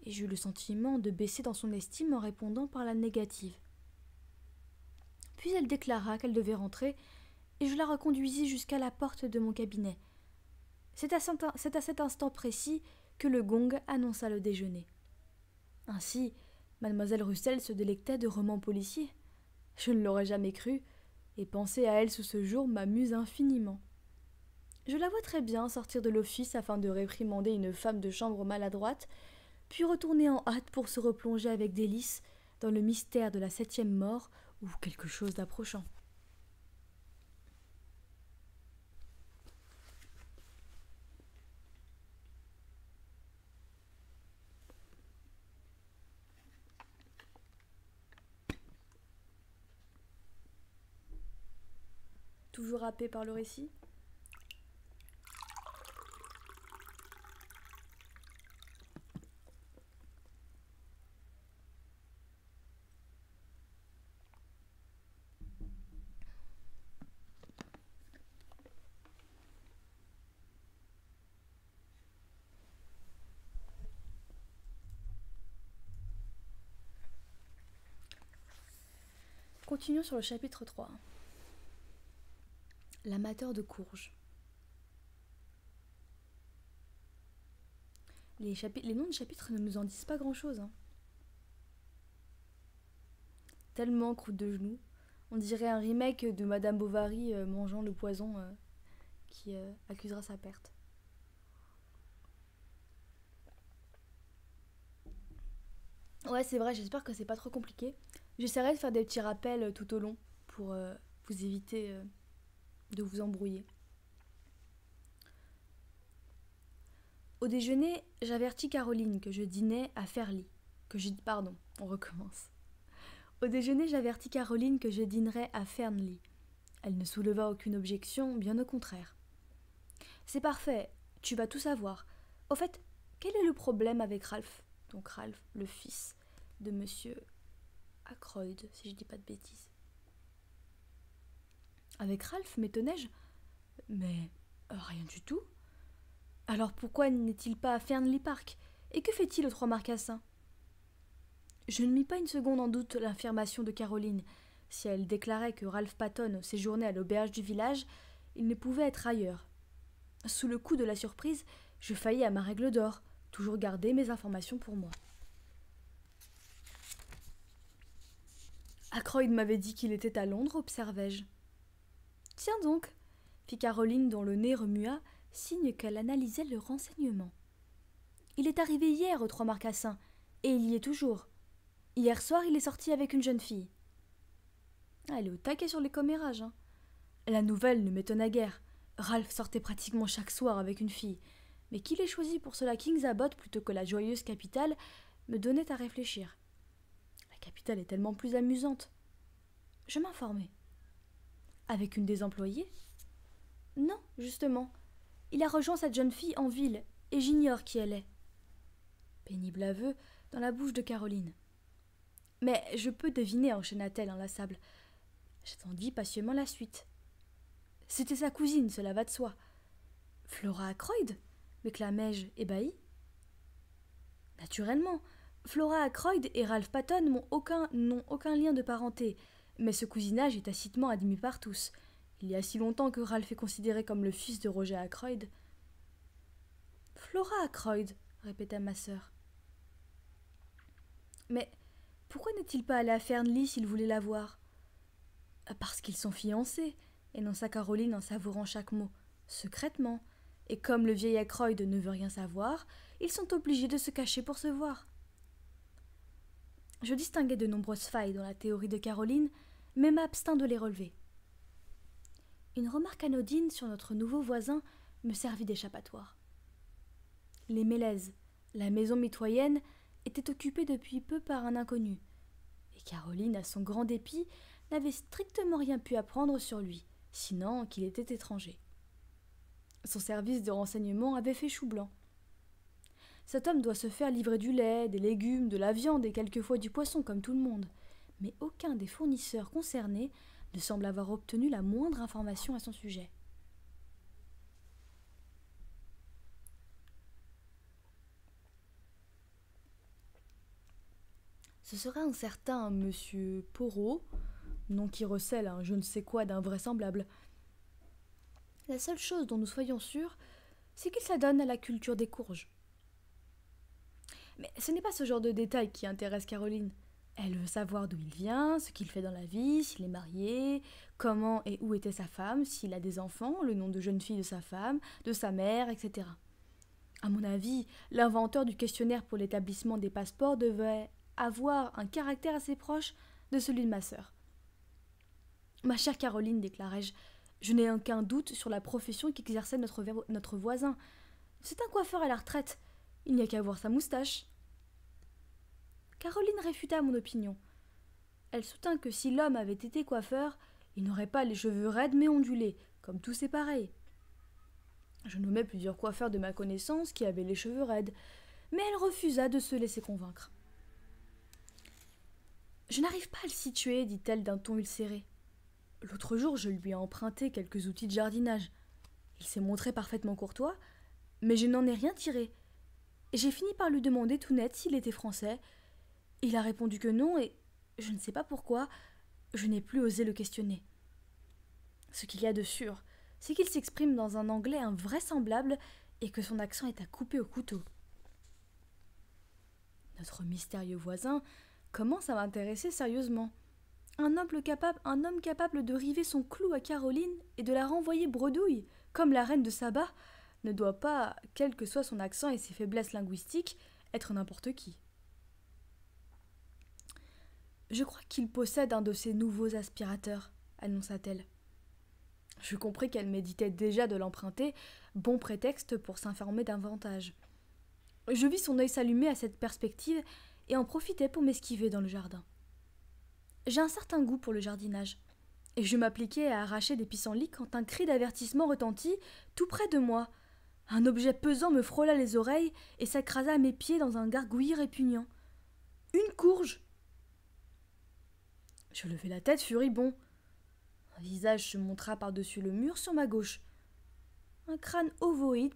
et j'eus le sentiment de baisser dans son estime en répondant par la négative. Puis elle déclara qu'elle devait rentrer, et je la reconduisis jusqu'à la porte de mon cabinet. C'est à cet instant précis que le gong annonça le déjeuner. Ainsi, mademoiselle Russell se délectait de romans policiers. Je ne l'aurais jamais cru, et penser à elle sous ce jour m'amuse infiniment. Je la vois très bien sortir de l'office afin de réprimander une femme de chambre maladroite, puis retourner en hâte pour se replonger avec délice dans le mystère de la 7e mort ou quelque chose d'approchant. Toujours happé par le récit. Continuons sur le chapitre 3. L'amateur de courges. Les noms de chapitres ne nous en disent pas grand-chose. Hein. Tellement croûte de genoux. On dirait un remake de Madame Bovary mangeant le poison qui accusera sa perte. Ouais, c'est vrai, j'espère que c'est pas trop compliqué. J'essaierai de faire des petits rappels tout au long pour vous éviter de vous embrouiller. Au déjeuner, j'avertis Caroline que je dînais à Fairly. Pardon, on recommence. Au déjeuner, j'avertis Caroline que je dînerais à Fernley. Elle ne souleva aucune objection, bien au contraire. C'est parfait, tu vas tout savoir. Au fait, quel est le problème avec Ralph? Donc Ralph, le fils de monsieur Ackroyd, si je dis pas de bêtises. Avec Ralph, m'étonnai-je? Mais rien du tout. Alors pourquoi n'est-il pas à Fernley Park? Et que fait-il aux 3 Marcassins? Je ne mis pas une seconde en doute l'affirmation de Caroline. Si elle déclarait que Ralph Patton séjournait à l'auberge du village, il ne pouvait être ailleurs. Sous le coup de la surprise, je faillis à ma règle d'or, toujours garder mes informations pour moi. Ackroyd m'avait dit qu'il était à Londres, observai-je. Tiens donc, fit Caroline dont le nez remua, signe qu'elle analysait le renseignement. Il est arrivé hier aux 3 Marcassins, et il y est toujours. Hier soir, il est sorti avec une jeune fille. Elle est au taquet sur les commérages. Hein. La nouvelle ne m'étonna guère. Ralph sortait pratiquement chaque soir avec une fille. Mais qu'il ait choisi pour cela Kings Abbot plutôt que la joyeuse capitale me donnait à réfléchir. La capitale est tellement plus amusante. Je m'informai. Avec une des employées? Non, justement. Il a rejoint cette jeune fille en ville, et j'ignore qui elle est. Pénible aveu dans la bouche de Caroline. Mais je peux deviner, enchaîna-t-elle inlassable. J'attendis patiemment la suite. C'était sa cousine, cela va de soi. Flora Ackroyd? M'éclamai-je, ébahi. Naturellement, Flora Ackroyd et Ralph Patton n'ont aucun lien de parenté, mais ce cousinage est tacitement admis par tous. Il y a si longtemps que Ralph est considéré comme le fils de Roger Ackroyd. Flora Ackroyd, répéta ma sœur. Mais pourquoi n'est-il pas allé à Fernley s'il voulait la voir? Parce qu'ils sont fiancés, énonça Caroline en savourant chaque mot, secrètement, et comme le vieil Ackroyd ne veut rien savoir, ils sont obligés de se cacher pour se voir. Je distinguai de nombreuses failles dans la théorie de Caroline, mais m'abstins de les relever. Une remarque anodine sur notre nouveau voisin me servit d'échappatoire. Les Mélèzes, la maison mitoyenne, étaient occupée depuis peu par un inconnu, et Caroline, à son grand dépit, n'avait strictement rien pu apprendre sur lui, sinon qu'il était étranger. Son service de renseignement avait fait chou blanc. Cet homme doit se faire livrer du lait, des légumes, de la viande et quelquefois du poisson comme tout le monde, mais aucun des fournisseurs concernés ne semble avoir obtenu la moindre information à son sujet. Ce serait un certain monsieur Porot, nom qui recèle un je ne sais quoi d'invraisemblable. La seule chose dont nous soyons sûrs, c'est qu'il s'adonne à la culture des courges. Mais ce n'est pas ce genre de détail qui intéresse Caroline. Elle veut savoir d'où il vient, ce qu'il fait dans la vie, s'il est marié, comment et où était sa femme, s'il a des enfants, le nom de jeune fille de sa femme, de sa mère, etc. À mon avis, l'inventeur du questionnaire pour l'établissement des passeports devait avoir un caractère assez proche de celui de ma sœur. Ma chère Caroline, déclarai-je, je n'ai aucun doute sur la profession qu'exerçait notre voisin. C'est un coiffeur à la retraite. Il n'y a qu'à voir sa moustache. Caroline réfuta mon opinion. Elle soutint que si l'homme avait été coiffeur, il n'aurait pas les cheveux raides mais ondulés, comme tous ses pareils. Je nommai plusieurs coiffeurs de ma connaissance qui avaient les cheveux raides, mais elle refusa de se laisser convaincre. Je n'arrive pas à le situer, dit-elle d'un ton ulcéré. L'autre jour, je lui ai emprunté quelques outils de jardinage. Il s'est montré parfaitement courtois, mais je n'en ai rien tiré. J'ai fini par lui demander tout net s'il était français. Il a répondu que non, et je ne sais pas pourquoi, je n'ai plus osé le questionner. Ce qu'il y a de sûr, c'est qu'il s'exprime dans un anglais invraisemblable et que son accent est à couper au couteau. Notre mystérieux voisin commence à m'intéresser sérieusement. Un homme capable de river son clou à Caroline et de la renvoyer bredouille, comme la reine de Saba, ne doit pas, quel que soit son accent et ses faiblesses linguistiques, être n'importe qui. Je crois qu'il possède un de ces nouveaux aspirateurs, annonça-t-elle. Je compris qu'elle méditait déjà de l'emprunter, bon prétexte pour s'informer davantage. Je vis son œil s'allumer à cette perspective et en profitai pour m'esquiver dans le jardin. J'ai un certain goût pour le jardinage, et je m'appliquais à arracher des pissenlits quand un cri d'avertissement retentit tout près de moi. Un objet pesant me frôla les oreilles et s'écrasa à mes pieds dans un gargouillis répugnant. Une courge! Je levai la tête furibond. Un visage se montra par-dessus le mur sur ma gauche. Un crâne ovoïde,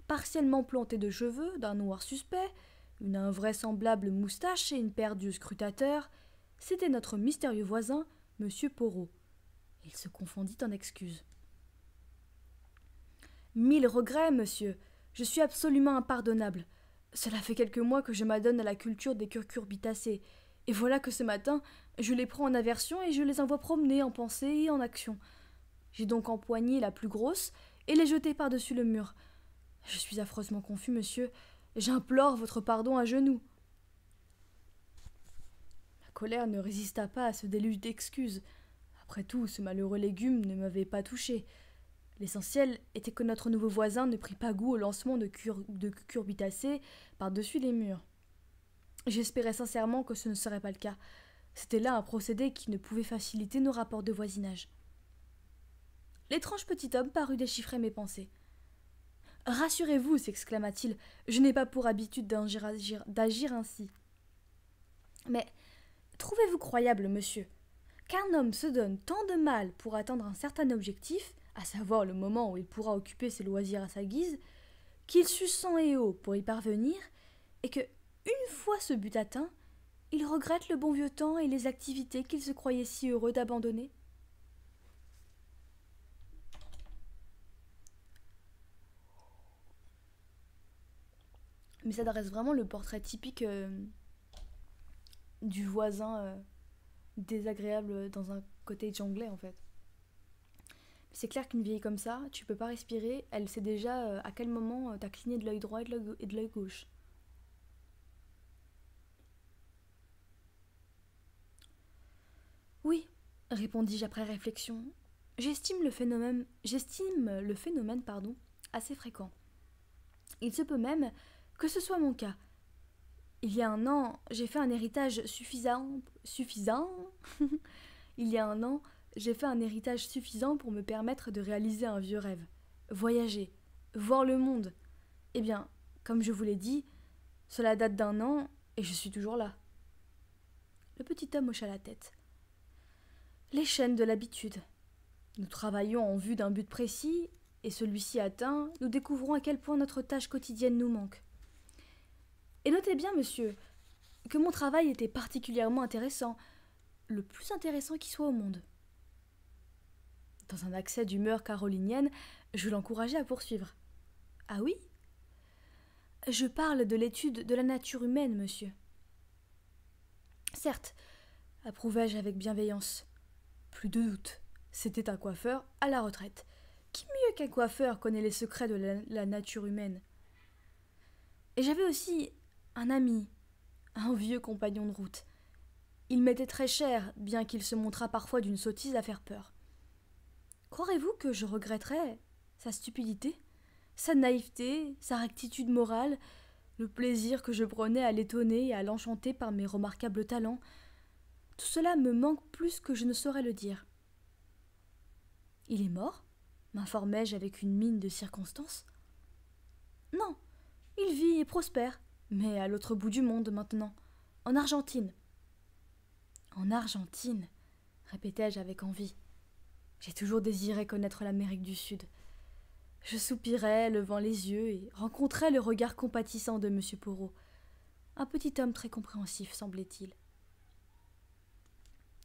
partiellement planté de cheveux, d'un noir suspect, une invraisemblable moustache et une paire d'yeux scrutateurs, c'était notre mystérieux voisin, M. Porot. Il se confondit en excuses. « 1000 regrets, monsieur. Je suis absolument impardonnable. Cela fait quelques mois que je m'adonne à la culture des cucurbitacées, et voilà que ce matin, je les prends en aversion et je les envoie promener en pensée et en action. J'ai donc empoigné la plus grosse et les jeté par-dessus le mur. Je suis affreusement confus, monsieur. J'implore votre pardon à genoux. » Ma colère ne résista pas à ce déluge d'excuses. Après tout, ce malheureux légume ne m'avait pas touché. L'essentiel était que notre nouveau voisin ne prit pas goût au lancement de cucurbitacées par-dessus les murs. J'espérais sincèrement que ce ne serait pas le cas. C'était là un procédé qui ne pouvait faciliter nos rapports de voisinage. L'étrange petit homme parut déchiffrer mes pensées. « Rassurez-vous, s'exclama-t-il, je n'ai pas pour habitude d'agir ainsi. Mais trouvez-vous croyable, monsieur, qu'un homme se donne tant de mal pour atteindre un certain objectif, à savoir le moment où il pourra occuper ses loisirs à sa guise, qu'il suce sang et eau pour y parvenir, et que, une fois ce but atteint, il regrette le bon vieux temps et les activités qu'il se croyait si heureux d'abandonner ? Mais ça dresse vraiment le portrait typique du voisin désagréable dans un cottage anglais, en fait. C'est clair qu'une vieille comme ça, tu peux pas respirer, elle sait déjà à quel moment t'as cligné de l'œil droit et de l'œil gauche. Oui, répondis-je après réflexion, j'estime le phénomène assez fréquent. Il se peut même que ce soit mon cas. Il y a un an, j'ai fait un héritage suffisant. Il y a un an, j'ai fait un héritage suffisant pour me permettre de réaliser un vieux rêve. Voyager, voir le monde. Eh bien, comme je vous l'ai dit, cela date d'1 an et je suis toujours là. Le petit homme hocha la tête. Les chaînes de l'habitude. Nous travaillons en vue d'un but précis, et celui-ci atteint, nous découvrons à quel point notre tâche quotidienne nous manque. Et notez bien, monsieur, que mon travail était particulièrement intéressant, le plus intéressant qui soit au monde. Dans un accès d'humeur carolinienne, je l'encourageai à poursuivre. Ah oui ? Je parle de l'étude de la nature humaine, monsieur. Certes, approuvai-je avec bienveillance. Plus de doute, c'était un coiffeur à la retraite. Qui mieux qu'un coiffeur connaît les secrets de la nature humaine? Et j'avais aussi un ami, un vieux compagnon de route. Il m'était très cher, bien qu'il se montrât parfois d'une sottise à faire peur. Croirez-vous que je regretterais sa stupidité, sa naïveté, sa rectitude morale, le plaisir que je prenais à l'étonner et à l'enchanter par mes remarquables talents? Tout cela me manque plus que je ne saurais le dire. Il est mort? M'informai-je avec une mine de circonstance. Non, il vit et prospère, mais à l'autre bout du monde maintenant, en Argentine. En Argentine, répétai-je avec envie. J'ai toujours désiré connaître l'Amérique du Sud. Je soupirais, levant les yeux, et rencontrai le regard compatissant de M. Porot. Un petit homme très compréhensif, semblait-il.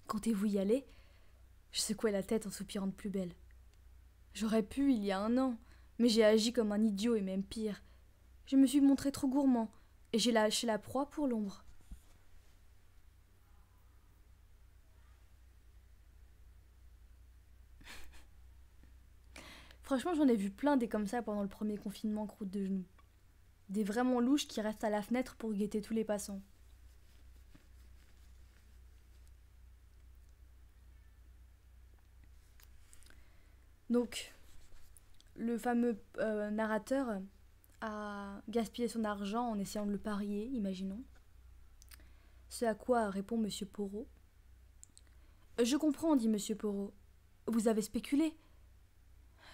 Comptez-vous y aller? Je secouai la tête en soupirant de plus belle. J'aurais pu il y a 1 an, mais j'ai agi comme un idiot et même pire. Je me suis montré trop gourmand, et j'ai lâché la proie pour l'ombre. Franchement, j'en ai vu plein des comme ça pendant le premier confinement, croûte de genoux. Des vraiment louches qui restent à la fenêtre pour guetter tous les passants. Donc, le fameux narrateur a gaspillé son argent en essayant de le parier, imaginons. Ce à quoi répond M. Porot. Je comprends, dit M. Porot. Vous avez spéculé.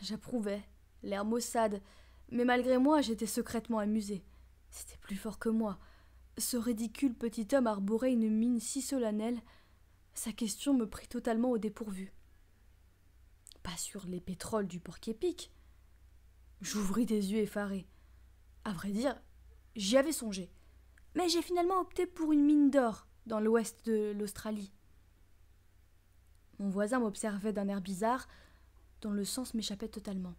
J'approuvais, l'air maussade, mais malgré moi, j'étais secrètement amusé. C'était plus fort que moi. Ce ridicule petit homme arborait une mine si solennelle. Sa question me prit totalement au dépourvu. Pas sur les pétroles du Porc-Épic. J'ouvris des yeux effarés. À vrai dire, j'y avais songé. Mais j'ai finalement opté pour une mine d'or dans l'ouest de l'Australie. Mon voisin m'observait d'un air bizarre, dont le sens m'échappait totalement.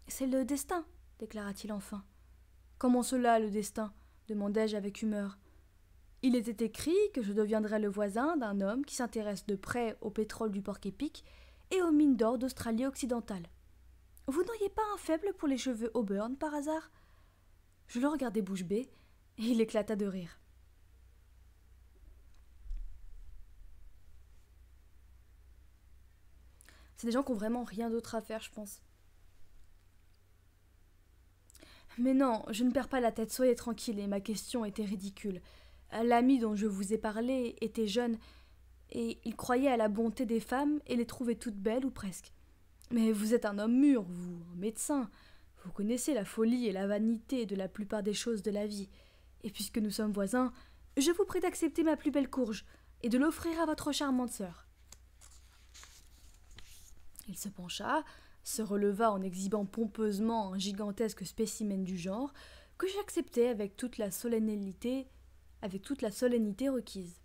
C'est le destin, déclara-t-il enfin. Comment cela, le destin? Demandai-je avec humeur. Il était écrit que je deviendrais le voisin d'un homme qui s'intéresse de près au pétrole du Porc-Épic et aux mines d'or d'Australie occidentale. Vous n'auriez pas un faible pour les cheveux Auburn, par hasard? Je le regardai bouche bée, et il éclata de rire. C'est des gens qui ont vraiment rien d'autre à faire, je pense. Mais non, je ne perds pas la tête, soyez tranquille, et ma question était ridicule. L'ami dont je vous ai parlé était jeune, et il croyait à la bonté des femmes et les trouvait toutes belles, ou presque. Mais vous êtes un homme mûr, vous, un médecin. Vous connaissez la folie et la vanité de la plupart des choses de la vie. Et puisque nous sommes voisins, je vous prie d'accepter ma plus belle courge et de l'offrir à votre charmante sœur. Il se pencha, se releva en exhibant pompeusement un gigantesque spécimen du genre que j'acceptai avec toute la solennité requise.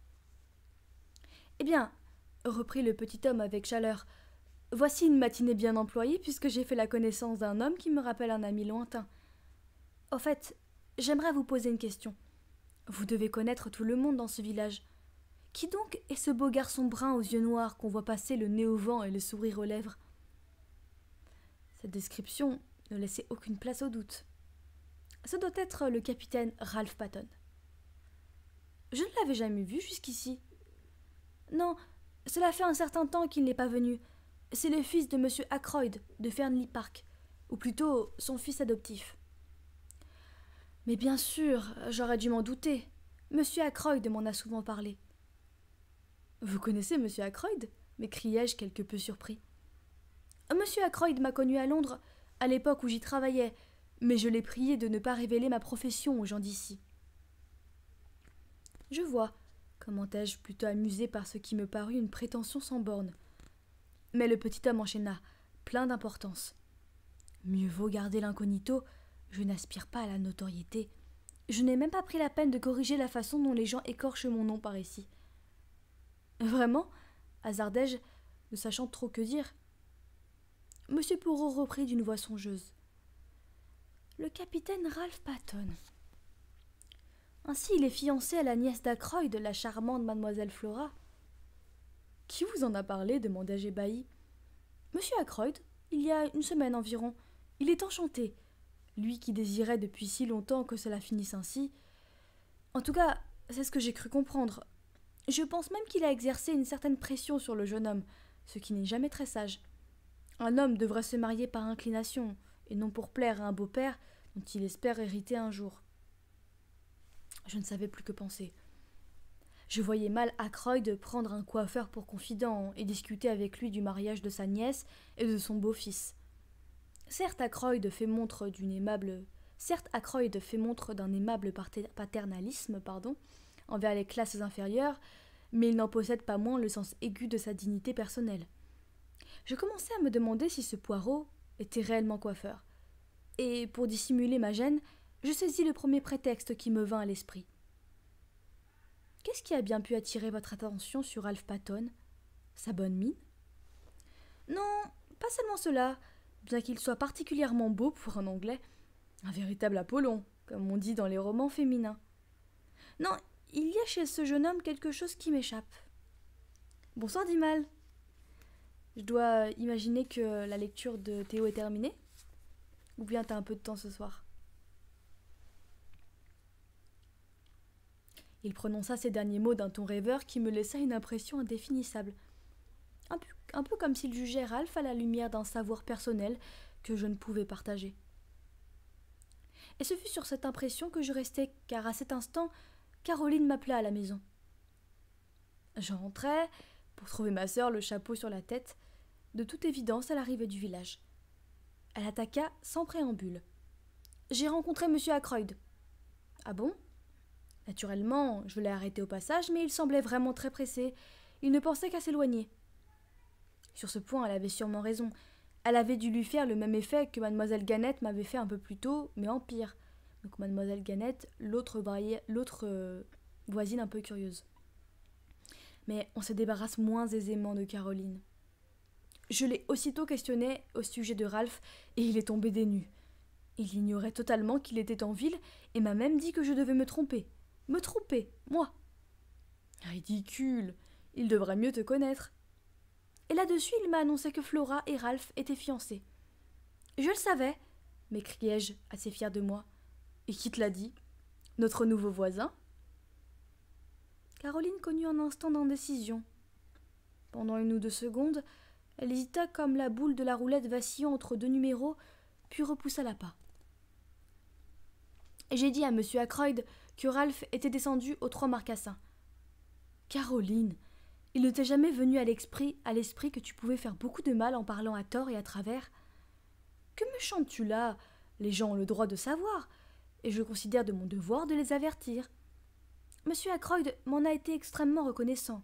Eh bien, reprit le petit homme avec chaleur, voici une matinée bien employée puisque j'ai fait la connaissance d'un homme qui me rappelle un ami lointain. Au fait, j'aimerais vous poser une question. Vous devez connaître tout le monde dans ce village. Qui donc est ce beau garçon brun aux yeux noirs qu'on voit passer le nez au vent et le sourire aux lèvres? Cette description ne laissait aucune place au doute. Ce doit être le capitaine Ralph Patton. Je ne l'avais jamais vu jusqu'ici. Non, cela fait un certain temps qu'il n'est pas venu. C'est le fils de M. Ackroyd de Fernley Park, ou plutôt son fils adoptif. Mais bien sûr, j'aurais dû m'en douter. M. Ackroyd m'en a souvent parlé. Vous connaissez M. Ackroyd? M'écriai-je quelque peu surpris. M. Ackroyd m'a connu à Londres, à l'époque où j'y travaillais, mais je l'ai prié de ne pas révéler ma profession aux gens d'ici. Je vois, commentai-je, plutôt amusé par ce qui me parut une prétention sans borne. Mais le petit homme enchaîna, plein d'importance. Mieux vaut garder l'incognito, je n'aspire pas à la notoriété. Je n'ai même pas pris la peine de corriger la façon dont les gens écorchent mon nom par ici. Vraiment? Hasardai-je, ne sachant trop que dire. M. Porot reprit d'une voix songeuse. Le capitaine Ralph Patton. Ainsi, il est fiancé à la nièce d'Ackroyd, la charmante mademoiselle Flora. Qui vous en a parlé demandai-je ébahi. Monsieur Ackroyd, il y a une semaine environ. Il est enchanté. Lui qui désirait depuis si longtemps que cela finisse ainsi. En tout cas, c'est ce que j'ai cru comprendre. Je pense même qu'il a exercé une certaine pression sur le jeune homme, ce qui n'est jamais très sage. Un homme devrait se marier par inclination, et non pour plaire à un beau-père dont il espère hériter un jour. Je ne savais plus que penser. Je voyais mal Ackroyd prendre un coiffeur pour confident et discuter avec lui du mariage de sa nièce et de son beau-fils. Certes, Ackroyd fait montre d'un aimable paternalisme, envers les classes inférieures, mais il n'en possède pas moins le sens aigu de sa dignité personnelle. Je commençais à me demander si ce Poirot était réellement coiffeur. Et pour dissimuler ma gêne, je saisis le premier prétexte qui me vint à l'esprit. Qu'est-ce qui a bien pu attirer votre attention sur Ralph Patton? Sa bonne mine? Non, pas seulement cela, bien qu'il soit particulièrement beau pour un Anglais. Un véritable Apollon, comme on dit dans les romans féminins. Non, il y a chez ce jeune homme quelque chose qui m'échappe. Bonsoir Dimal. Je dois imaginer que la lecture de Théo est terminée? Ou bien t'as un peu de temps ce soir? Il prononça ces derniers mots d'un ton rêveur qui me laissa une impression indéfinissable. Un peu comme s'il jugeait Ralph à la lumière d'un savoir personnel que je ne pouvais partager. Et ce fut sur cette impression que je restai, car à cet instant, Caroline m'appela à la maison. Je rentrai, pour trouver ma sœur le chapeau sur la tête. De toute évidence, elle arrivait du village. Elle attaqua sans préambule. « J'ai rencontré M. Ackroyd. »« Ah bon ?» Naturellement, je l'ai arrêté au passage, mais il semblait vraiment très pressé. Il ne pensait qu'à s'éloigner. Sur ce point, elle avait sûrement raison. Elle avait dû lui faire le même effet que mademoiselle Gannett m'avait fait un peu plus tôt, mais en pire. Donc mademoiselle Gannett, l'autre voisine un peu curieuse. Mais on se débarrasse moins aisément de Caroline. Je l'ai aussitôt questionné au sujet de Ralph, et il est tombé des nues. Il ignorait totalement qu'il était en ville, et m'a même dit que je devais me tromper. Me tromper, moi. Ridicule, il devrait mieux te connaître. Et là-dessus, il m'a annoncé que Flora et Ralph étaient fiancés. Je le savais, m'écriai-je, assez fière de moi. Et qui te l'a dit? Notre nouveau voisin? Caroline connut un instant d'indécision. Pendant 1 ou 2 secondes, elle hésita comme la boule de la roulette vacillant entre 2 numéros, puis repoussa la pas. J'ai dit à M. Ackroyd que Ralph était descendu aux 3 Marcassins. Caroline, il ne t'est jamais venu à l'esprit que tu pouvais faire beaucoup de mal en parlant à tort et à travers? Que me chantes-tu là? Les gens ont le droit de savoir, et je considère de mon devoir de les avertir. M. Ackroyd m'en a été extrêmement reconnaissant.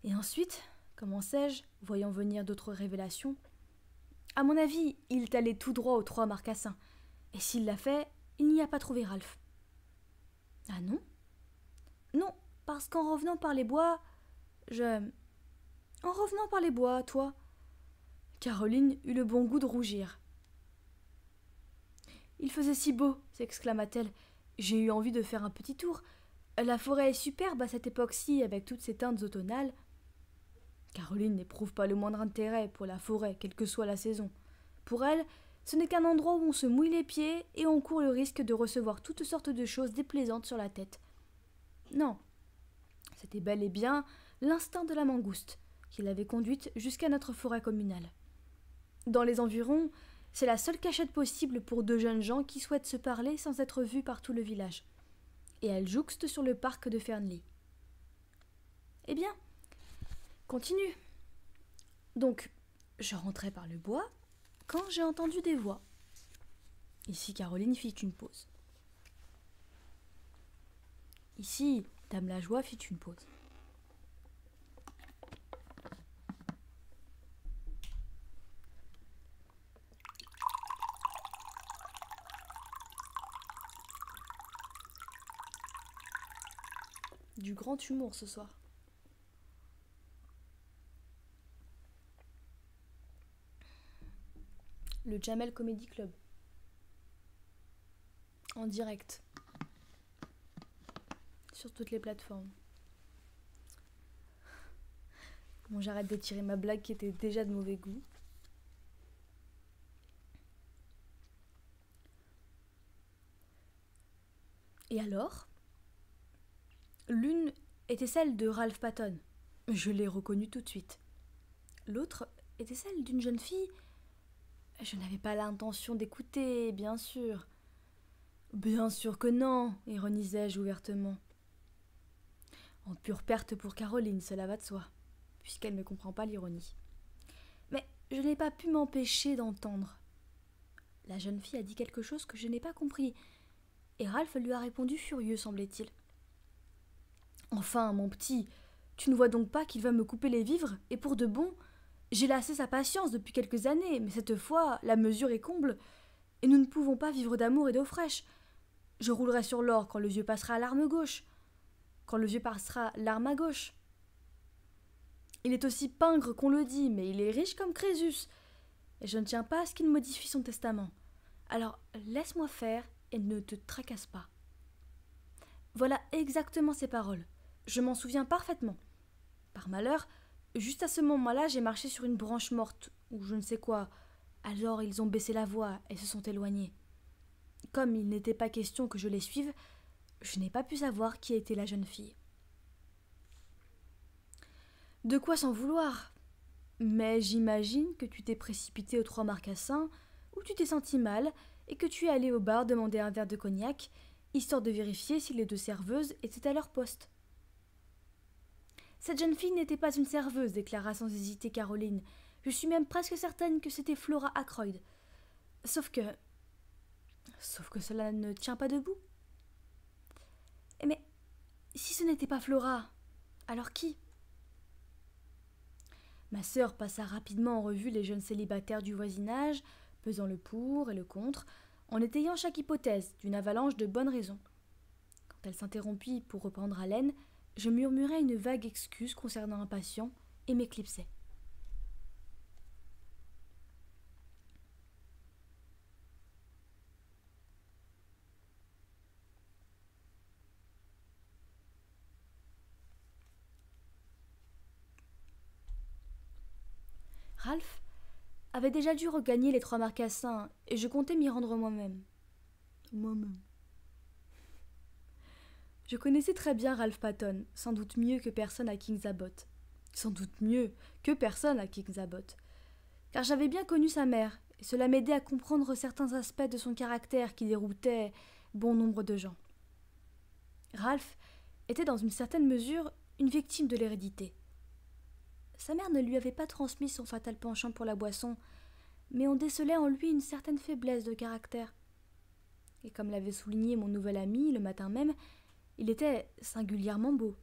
Et ensuite, commençai-je, voyant venir d'autres révélations, à mon avis, il est allé tout droit aux 3 Marcassins, et s'il l'a fait, il n'y a pas trouvé Ralph. Ah non? Non, parce qu'en revenant par les bois, En revenant par les bois, toi. Caroline eut le bon goût de rougir. Il faisait si beau, s'exclama-t-elle. J'ai eu envie de faire un petit tour. La forêt est superbe à cette époque-ci, avec toutes ses teintes automnales. Caroline n'éprouve pas le moindre intérêt pour la forêt, quelle que soit la saison. Pour elle, ce n'est qu'un endroit où on se mouille les pieds et on court le risque de recevoir toutes sortes de choses déplaisantes sur la tête. Non, c'était bel et bien l'instinct de la mangouste qui l'avait conduite jusqu'à notre forêt communale. Dans les environs, c'est la seule cachette possible pour 2 jeunes gens qui souhaitent se parler sans être vus par tout le village. Et elle jouxte sur le parc de Fernley. Eh bien, continue. Donc, je rentrais par le bois quand j'ai entendu des voix. Ici, Caroline fit une pause. Ici, Dame Lajoie fit une pause. Du grand humour ce soir. Le Jamel Comedy Club. En direct. sur toutes les plateformes. Bon, j'arrête d'étirer ma blague qui était déjà de mauvais goût. Et alors, l'une était celle de Ralph Patton. Je l'ai reconnue tout de suite. L'autre était celle d'une jeune fille. Je n'avais pas l'intention d'écouter, bien sûr. Bien sûr que non, ironisai-je ouvertement. En pure perte pour Caroline, cela va de soi, puisqu'elle ne comprend pas l'ironie. Mais je n'ai pas pu m'empêcher d'entendre. La jeune fille a dit quelque chose que je n'ai pas compris, et Ralph lui a répondu furieux, semblait-il. Enfin, mon petit, tu ne vois donc pas qu'il va me couper les vivres, et pour de bon? J'ai lassé sa patience depuis quelques années, mais cette fois, la mesure est comble, et nous ne pouvons pas vivre d'amour et d'eau fraîche. Je roulerai sur l'or quand le vieux passera à l'arme gauche. Quand le vieux passera l'arme à gauche. Il est aussi pingre qu'on le dit, mais il est riche comme Crésus, et je ne tiens pas à ce qu'il modifie son testament. Alors, laisse-moi faire et ne te tracasse pas. Voilà exactement ces paroles. Je m'en souviens parfaitement. Par malheur, juste à ce moment-là, j'ai marché sur une branche morte, ou je ne sais quoi. Alors ils ont baissé la voix et se sont éloignés. Comme il n'était pas question que je les suive, je n'ai pas pu savoir qui était la jeune fille. De quoi s'en vouloir? Mais j'imagine que tu t'es précipité aux 3 Marcassins, ou tu t'es senti mal, et que tu es allé au bar demander un verre de cognac, histoire de vérifier si les 2 serveuses étaient à leur poste. Cette jeune fille n'était pas une serveuse, déclara sans hésiter Caroline. Je suis même presque certaine que c'était Flora Ackroyd. Sauf que cela ne tient pas debout. Mais si ce n'était pas Flora, alors qui? Ma sœur passa rapidement en revue les jeunes célibataires du voisinage, pesant le pour et le contre, en étayant chaque hypothèse d'une avalanche de bonnes raisons. Quand elle s'interrompit pour reprendre haleine, je murmurai une vague excuse concernant un patient et m'éclipsai. Ralph avait déjà dû regagner les 3 Marcassins, et je comptais m'y rendre moi-même. Je connaissais très bien Ralph Patton, sans doute mieux que personne à King's Abbot. Car j'avais bien connu sa mère, et cela m'aidait à comprendre certains aspects de son caractère qui déroutaient bon nombre de gens. Ralph était dans une certaine mesure une victime de l'hérédité. Sa mère ne lui avait pas transmis son fatal penchant pour la boisson, mais on décelait en lui une certaine faiblesse de caractère. Et comme l'avait souligné mon nouvel ami le matin même, il était singulièrement beau.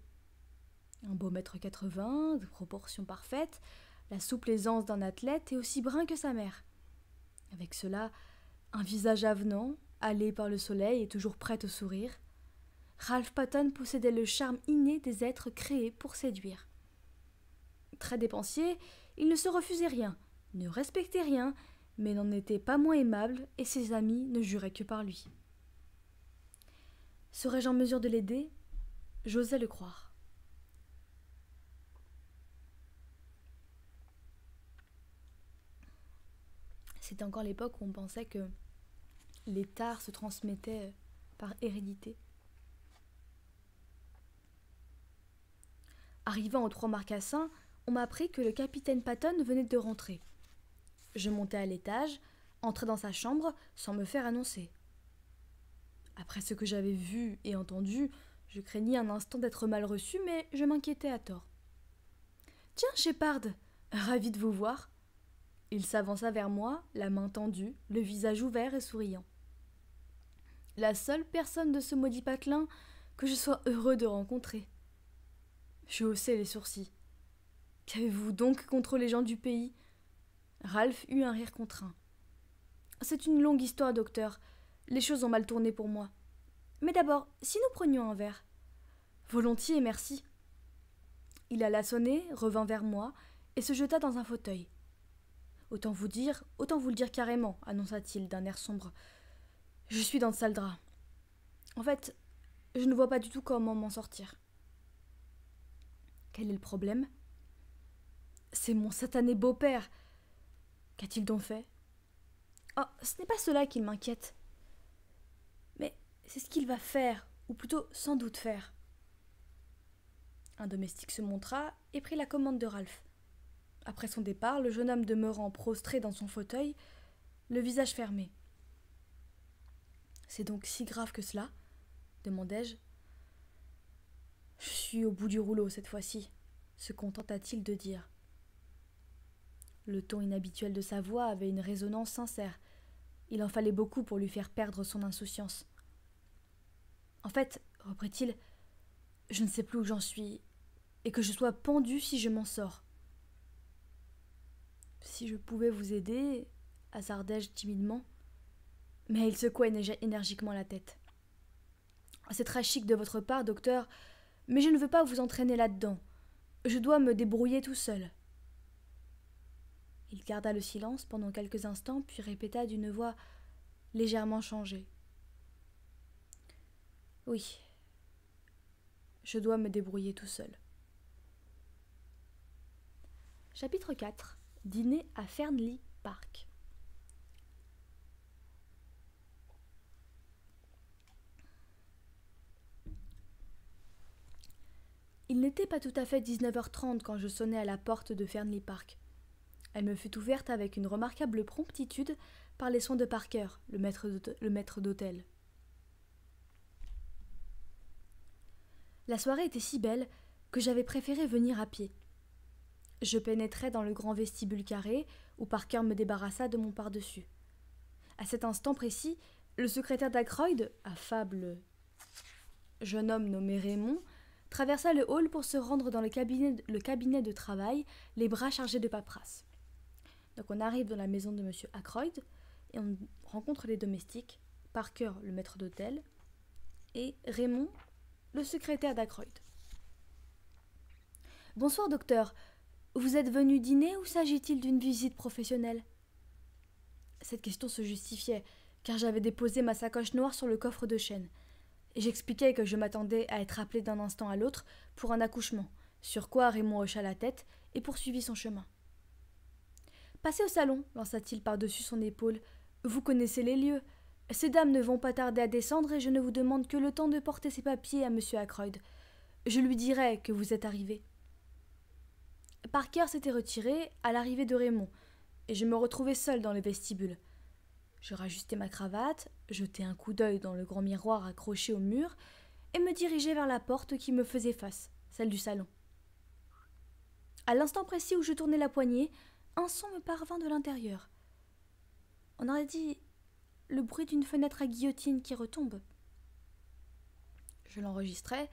Un beau 1,80 m, de proportions parfaites, la souple aisance d'un athlète et aussi brun que sa mère. Avec cela, un visage avenant, hâlé par le soleil et toujours prêt au sourire. Ralph Patton possédait le charme inné des êtres créés pour séduire. Très dépensier, il ne se refusait rien, ne respectait rien, mais n'en était pas moins aimable et ses amis ne juraient que par lui. Serais-je en mesure de l'aider? J'osais le croire. C'était encore l'époque où on pensait que les tares se transmettaient par hérédité. Arrivant aux 3 Marcassins, on m'a appris que le capitaine Patton venait de rentrer. Je montai à l'étage, entrai dans sa chambre sans me faire annoncer. Après ce que j'avais vu et entendu, je craignis un instant d'être mal reçu, mais je m'inquiétais à tort. « Tiens, Shepard, ravi de vous voir !» Il s'avança vers moi, la main tendue, le visage ouvert et souriant. La seule personne de ce maudit patelin que je sois heureux de rencontrer. Je haussai les sourcils. Qu'avez-vous donc contre les gens du pays? Ralph eut un rire contraint. C'est une longue histoire, docteur. Les choses ont mal tourné pour moi. Mais d'abord, si nous prenions un verre? Volontiers, merci. Il alla sonner, revint vers moi et se jeta dans un fauteuil. Autant vous le dire carrément, annonça-t-il d'un air sombre. Je suis dans le sale drap. En fait, Je ne vois pas du tout comment m'en sortir. Quel est le problème? C'est mon satané beau-père. Qu'a-t-il donc fait? Oh, ce n'est pas cela qui m'inquiète. Mais c'est ce qu'il va faire, ou plutôt sans doute faire. Un domestique se montra et prit la commande de Ralph. Après son départ, le jeune homme demeurant prostré dans son fauteuil, le visage fermé. C'est donc si grave que cela? Demandai-je. Je suis au bout du rouleau cette fois-ci, se contenta-t-il de dire. Le ton inhabituel de sa voix avait une résonance sincère. Il en fallait beaucoup pour lui faire perdre son insouciance. En fait, reprit-il, je ne sais plus où j'en suis, et que je sois pendu si je m'en sors. Si je pouvais vous aider, hasardai-je timidement. Mais il secoua énergiquement la tête. C'est très chic de votre part, docteur, mais je ne veux pas vous entraîner là-dedans. Je dois me débrouiller tout seul. Il garda le silence pendant quelques instants, puis répéta d'une voix légèrement changée. Oui, je dois me débrouiller tout seul. Chapitre 4. Dîner à Fernley Park. Il n'était pas tout à fait 19h30 quand je sonnai à la porte de Fernley Park. Elle me fut ouverte avec une remarquable promptitude par les soins de Parker, le maître d'hôtel. La soirée était si belle que j'avais préféré venir à pied. Je pénétrai dans le grand vestibule carré où Parker me débarrassa de mon pardessus. À cet instant précis, le secrétaire d'Ackroyd, affable jeune homme nommé Raymond, traversa le hall pour se rendre dans le cabinet de travail, les bras chargés de paperasse. Donc on arrive dans la maison de M. Ackroyd et on rencontre les domestiques, Parker, le maître d'hôtel, et Raymond, le secrétaire d'Ackroyd. « Bonsoir, docteur. Vous êtes venu dîner ou s'agit-il d'une visite professionnelle ?» Cette question se justifiait, car j'avais déposé ma sacoche noire sur le coffre de chêne. Et j'expliquai que je m'attendais à être appelé d'un instant à l'autre pour un accouchement, sur quoi Raymond hocha la tête et poursuivit son chemin. « Passez au salon, lança-t-il par-dessus son épaule. Vous connaissez les lieux. Ces dames ne vont pas tarder à descendre et je ne vous demande que le temps de porter ces papiers à M. Ackroyd. Je lui dirai que vous êtes arrivé. » Parker s'était retiré à l'arrivée de Raymond, et je me retrouvai seul dans le vestibule. Je rajustai ma cravate, jetai un coup d'œil dans le grand miroir accroché au mur, et me dirigeai vers la porte qui me faisait face, celle du salon. À l'instant précis où je tournai la poignée, un son me parvint de l'intérieur. On aurait dit le bruit d'une fenêtre à guillotine qui retombe. Je l'enregistrai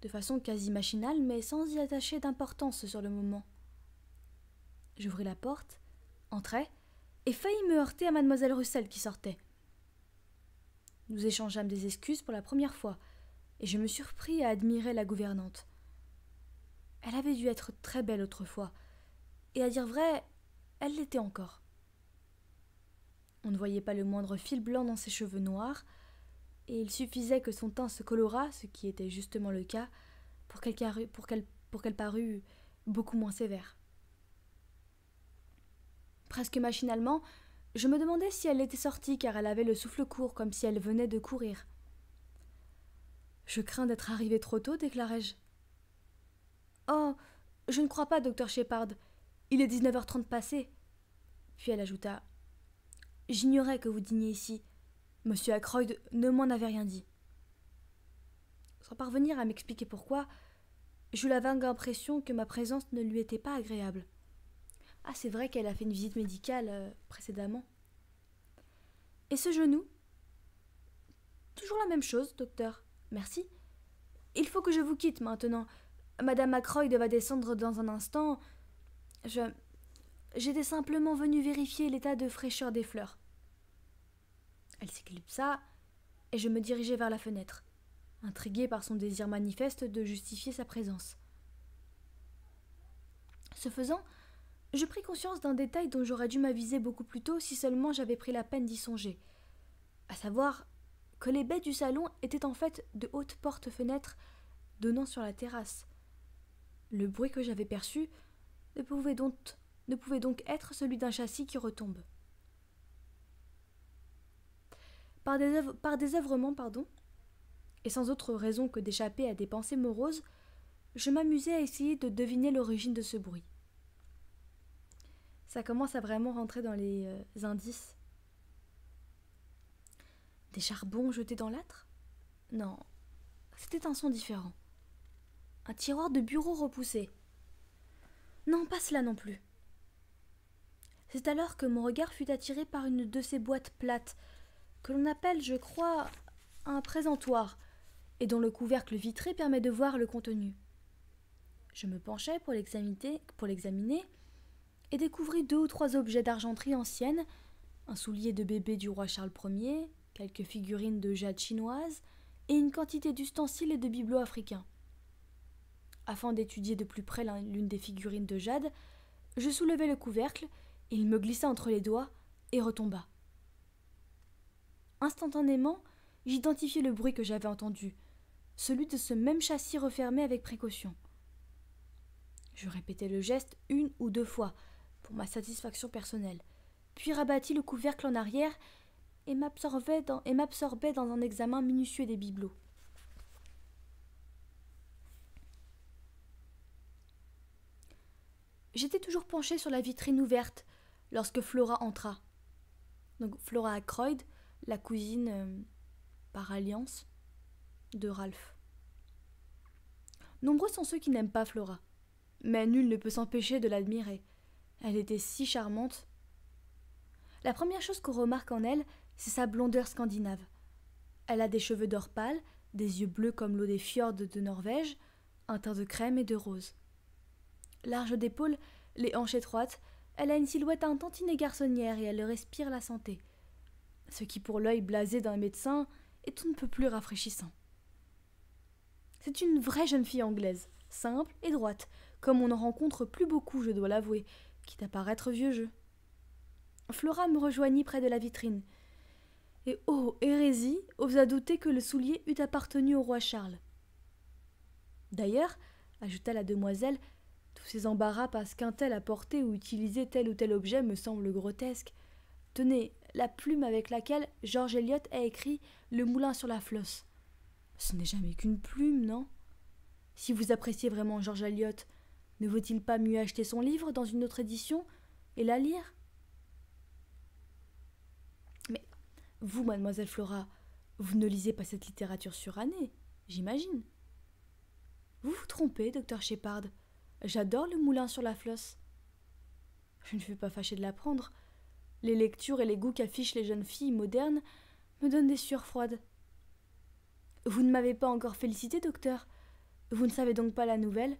de façon quasi machinale, mais sans y attacher d'importance sur le moment. J'ouvris la porte, entrai, et faillis me heurter à mademoiselle Russell qui sortait. Nous échangeâmes des excuses pour la première fois, et je me surpris à admirer la gouvernante. Elle avait dû être très belle autrefois, et à dire vrai, elle l'était encore. On ne voyait pas le moindre fil blanc dans ses cheveux noirs, et il suffisait que son teint se colorât, ce qui était justement le cas, pour qu'elle parût beaucoup moins sévère. Presque machinalement, je me demandais si elle était sortie car elle avait le souffle court comme si elle venait de courir. « Je crains d'être arrivée trop tôt, déclarai-je. « Oh, je ne crois pas, docteur Shepard. Il est 19h30 passé. » Puis elle ajouta « J'ignorais que vous dîniez ici. Monsieur Ackroyd ne m'en avait rien dit. » Sans parvenir à m'expliquer pourquoi, j'eus la vague impression que ma présence ne lui était pas agréable. Ah, c'est vrai qu'elle a fait une visite médicale précédemment. « Et ce genou ?»« Toujours la même chose, docteur. Merci. Il faut que je vous quitte maintenant. Madame Ackroyd va descendre dans un instant. J'étais simplement venue vérifier l'état de fraîcheur des fleurs. » Elle s'éclipsa, et je me dirigeai vers la fenêtre, intriguée par son désir manifeste de justifier sa présence. Ce faisant, je pris conscience d'un détail dont j'aurais dû m'aviser beaucoup plus tôt si seulement j'avais pris la peine d'y songer, à savoir que les baies du salon étaient en fait de hautes portes-fenêtres donnant sur la terrasse. Le bruit que j'avais perçu ne pouvait donc être celui d'un châssis qui retombe. Par désœuvrement, et sans autre raison que d'échapper à des pensées moroses, je m'amusais à essayer de deviner l'origine de ce bruit. Ça commence à vraiment rentrer dans les indices. Des charbons jetés dans l'âtre ? Non, c'était un son différent. Un tiroir de bureau repoussé. Non, pas cela non plus. C'est alors que mon regard fut attiré par une de ces boîtes plates, que l'on appelle, je crois, un présentoir, et dont le couvercle vitré permet de voir le contenu. Je me penchai pour l'examiner et découvris 2 ou 3 objets d'argenterie ancienne, un soulier de bébé du roi Charles Ier, quelques figurines de jade chinoise et une quantité d'ustensiles et de bibelots africains. Afin d'étudier de plus près l'une des figurines de jade, je soulevai le couvercle, il me glissa entre les doigts et retomba. Instantanément, j'identifiai le bruit que j'avais entendu, celui de ce même châssis refermé avec précaution. Je répétai le geste 1 ou 2 fois, pour ma satisfaction personnelle, puis rabattis le couvercle en arrière et m'absorbai dans un examen minutieux des bibelots. J'étais toujours penchée sur la vitrine ouverte lorsque Flora entra. Donc Flora Ackroyd, la cousine par alliance de Ralph. Nombreux sont ceux qui n'aiment pas Flora, mais nul ne peut s'empêcher de l'admirer. Elle était si charmante. La première chose qu'on remarque en elle, c'est sa blondeur scandinave. Elle a des cheveux d'or pâle, des yeux bleus comme l'eau des fjords de Norvège, un teint de crème et de rose. Large d'épaules, les hanches étroites, elle a une silhouette un tantinet garçonnière et elle respire la santé. Ce qui pour l'œil blasé d'un médecin est on ne peut plus rafraîchissant. C'est une vraie jeune fille anglaise, simple et droite, comme on n'en rencontre plus beaucoup, je dois l'avouer, quitte à paraître vieux jeu. Flora me rejoignit près de la vitrine. Et oh, hérésie, osa douter que le soulier eût appartenu au roi Charles. D'ailleurs, ajouta la demoiselle, tous ces embarras parce qu'un tel a porté ou utilisé tel ou tel objet me semblent grotesques. Tenez, la plume avec laquelle George Eliot a écrit « Le moulin sur la Flosse ». Ce n'est jamais qu'une plume, non ? Si vous appréciez vraiment George Eliot, ne vaut-il pas mieux acheter son livre dans une autre édition et la lire ? Mais vous, mademoiselle Flora, vous ne lisez pas cette littérature surannée, j'imagine. Vous vous trompez, docteur Shepard. J'adore le moulin sur la Flosse. Je ne suis pas fâchée de l'apprendre. Les lectures et les goûts qu'affichent les jeunes filles modernes me donnent des sueurs froides. Vous ne m'avez pas encore félicité, docteur. Vous ne savez donc pas la nouvelle ?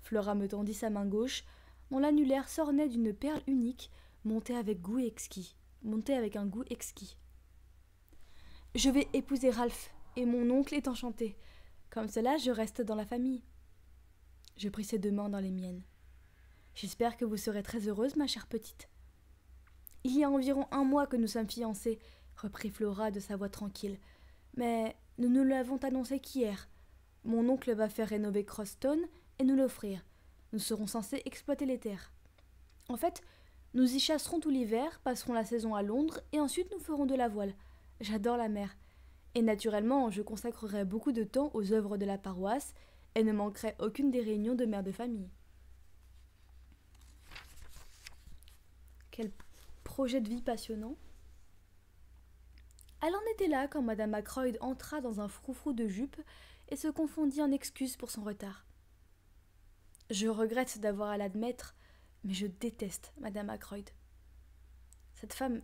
Flora me tendit sa main gauche, dont l'annulaire s'ornait d'une perle unique, montée avec un goût exquis. Je vais épouser Ralph, et mon oncle est enchanté. Comme cela, je reste dans la famille. Je pris ses 2 mains dans les miennes. J'espère que vous serez très heureuse, ma chère petite. Il y a environ 1 mois que nous sommes fiancés, reprit Flora de sa voix tranquille. Mais nous ne l'avons annoncé qu'hier. Mon oncle va faire rénover Crosstown et nous l'offrir. Nous serons censés exploiter les terres. En fait, nous y chasserons tout l'hiver, passerons la saison à Londres et ensuite nous ferons de la voile. J'adore la mer. Et naturellement, je consacrerai beaucoup de temps aux œuvres de la paroisse et ne manquerai aucune des réunions de mères de famille. Quel projet de vie passionnant. Elle en était là quand Madame Ackroyd entra dans un froufrou de jupe et se confondit en excuses pour son retard. Je regrette d'avoir à l'admettre, mais je déteste Madame Ackroyd. Cette femme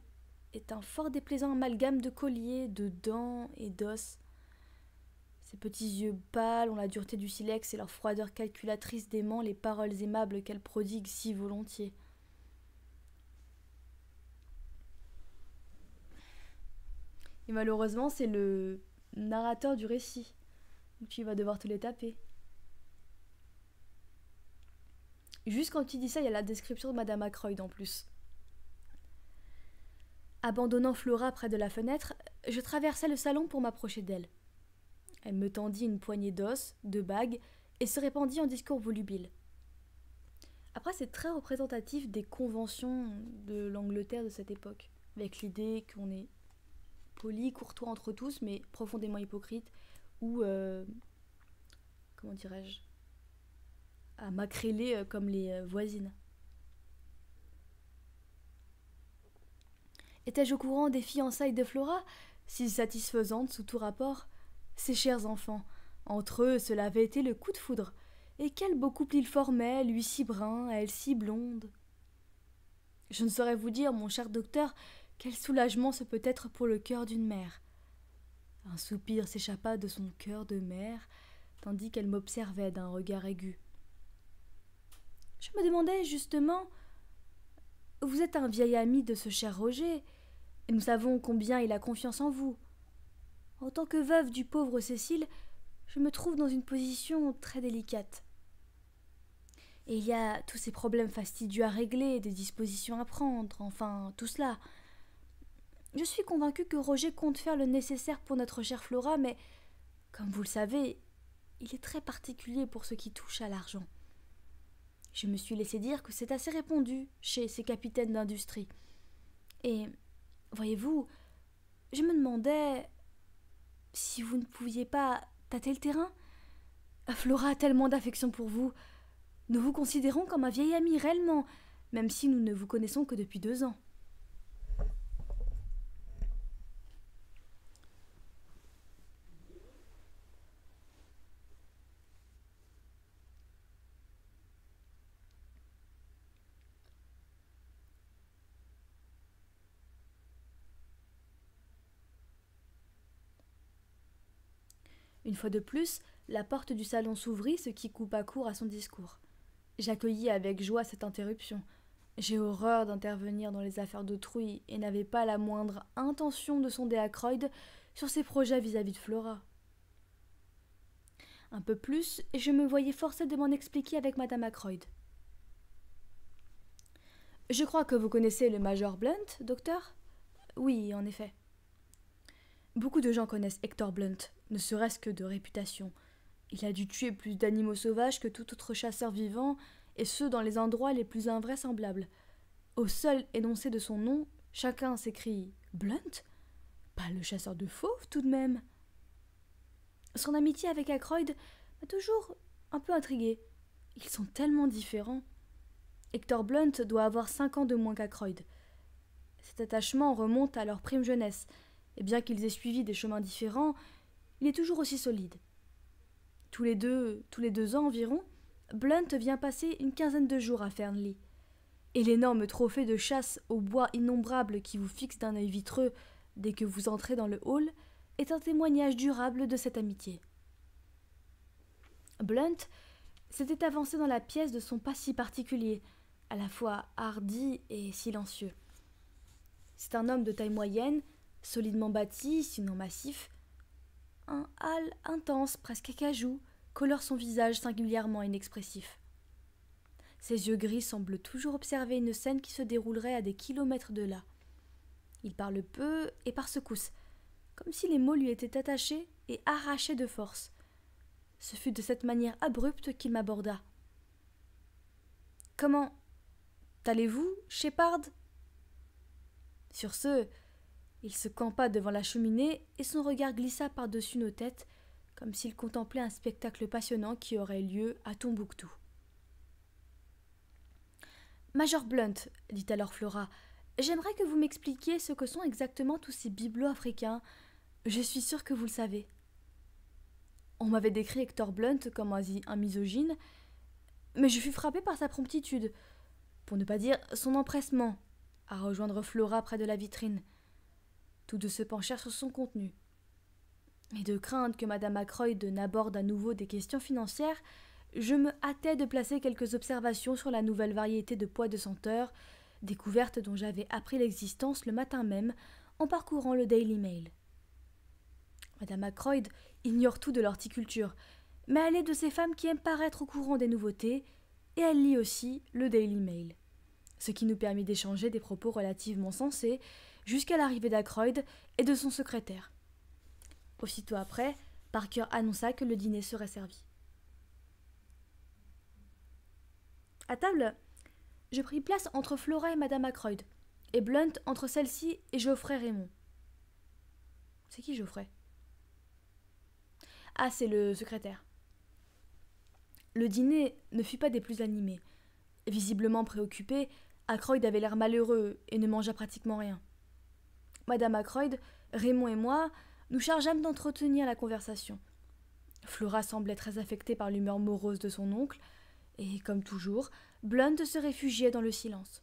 est un fort déplaisant amalgame de colliers, de dents et d'os. Ses petits yeux pâles ont la dureté du silex et leur froideur calculatrice dément les paroles aimables qu'elle prodigue si volontiers. Et malheureusement, c'est le narrateur du récit. Donc tu vas devoir te les taper. Juste quand tu dis ça, il y a la description de Madame Ackroyd en plus. Abandonnant Flora près de la fenêtre, je traversai le salon pour m'approcher d'elle. Elle me tendit une poignée d'os, de bagues, et se répandit en discours volubiles. Après, c'est très représentatif des conventions de l'Angleterre de cette époque, avec l'idée qu'on est poli, courtois entre tous, mais profondément hypocrite, ou, comment dirais-je, à macréler comme les voisines. Étais-je au courant des fiançailles de Flora, si satisfaisantes sous tout rapport? Ces chers enfants, entre eux, cela avait été le coup de foudre. Et quel beau couple ils formaient, lui si brun, elle si blonde. Je ne saurais vous dire, mon cher docteur, quel soulagement ce peut être pour le cœur d'une mère. Un soupir s'échappa de son cœur de mère, tandis qu'elle m'observait d'un regard aigu. Je me demandais justement, vous êtes un vieil ami de ce cher Roger, et nous savons combien il a confiance en vous. En tant que veuve du pauvre Cécile, je me trouve dans une position très délicate. Et il y a tous ces problèmes fastidieux à régler, des dispositions à prendre, enfin, tout cela. Je suis convaincue que Roger compte faire le nécessaire pour notre chère Flora, mais, comme vous le savez, il est très particulier pour ce qui touche à l'argent. Je me suis laissé dire que c'est assez répandu chez ces capitaines d'industrie. Et, voyez-vous, je me demandais si vous ne pouviez pas tâter le terrain. Flora a tellement d'affection pour vous. Nous vous considérons comme un vieil ami réellement, même si nous ne vous connaissons que depuis 2 ans. Une fois de plus, la porte du salon s'ouvrit, ce qui coupa court à son discours. J'accueillis avec joie cette interruption. J'ai horreur d'intervenir dans les affaires d'autrui et n'avais pas la moindre intention de sonder Ackroyd sur ses projets vis-à-vis de Flora. Un peu plus, et je me voyais forcée de m'en expliquer avec Madame Ackroyd. « Je crois que vous connaissez le Major Blunt, docteur ?»« Oui, en effet. » Beaucoup de gens connaissent Hector Blunt, ne serait-ce que de réputation. Il a dû tuer plus d'animaux sauvages que tout autre chasseur vivant, et ce dans les endroits les plus invraisemblables. Au seul énoncé de son nom, chacun s'écrie « Blunt ? Pas le chasseur de fauves, tout de même !» Son amitié avec Ackroyd m'a toujours un peu intriguée. Ils sont tellement différents. Hector Blunt doit avoir 5 ans de moins qu'Ackroyd. Cet attachement remonte à leur prime jeunesse, et bien qu'ils aient suivi des chemins différents, il est toujours aussi solide. Tous les 2 ans environ, Blunt vient passer une quinzaine de jours à Fernley. Et l'énorme trophée de chasse au bois innombrable qui vous fixe d'un œil vitreux dès que vous entrez dans le hall est un témoignage durable de cette amitié. Blunt s'était avancé dans la pièce de son pas si particulier, à la fois hardi et silencieux. C'est un homme de taille moyenne, solidement bâti, sinon massif. Un hâle intense, presque acajou, colore son visage singulièrement inexpressif. Ses yeux gris semblent toujours observer une scène qui se déroulerait à des kilomètres de là. Il parle peu et par secousses, comme si les mots lui étaient attachés et arrachés de force. Ce fut de cette manière abrupte qu'il m'aborda. « Comment allez-vous, Shepard ?» Sur ce, il se campa devant la cheminée et son regard glissa par-dessus nos têtes, comme s'il contemplait un spectacle passionnant qui aurait lieu à Tombouctou. « Major Blunt, dit alors Flora, j'aimerais que vous m'expliquiez ce que sont exactement tous ces bibelots africains. Je suis sûre que vous le savez. » On m'avait décrit Hector Blunt comme un misogyne, mais je fus frappée par sa promptitude, pour ne pas dire son empressement, à rejoindre Flora près de la vitrine. Tous deux se penchèrent sur son contenu. Et de crainte que Madame Ackroyd n'aborde à nouveau des questions financières, je me hâtais de placer quelques observations sur la nouvelle variété de pois de senteur, découverte dont j'avais appris l'existence le matin même en parcourant le Daily Mail. Madame Ackroyd ignore tout de l'horticulture, mais elle est de ces femmes qui aiment paraître au courant des nouveautés, et elle lit aussi le Daily Mail, ce qui nous permit d'échanger des propos relativement sensés, jusqu'à l'arrivée d'Ackroyd et de son secrétaire. Aussitôt après, Parker annonça que le dîner serait servi. À table, je pris place entre Flora et Madame Ackroyd, et Blunt entre celle-ci et Geoffrey Raymond. C'est qui Geoffrey? Ah, c'est le secrétaire. Le dîner ne fut pas des plus animés. Visiblement préoccupé, Ackroyd avait l'air malheureux et ne mangea pratiquement rien. Madame Ackroyd, Raymond et moi nous chargeâmes d'entretenir la conversation. Flora semblait très affectée par l'humeur morose de son oncle, et, comme toujours, Blunt se réfugiait dans le silence.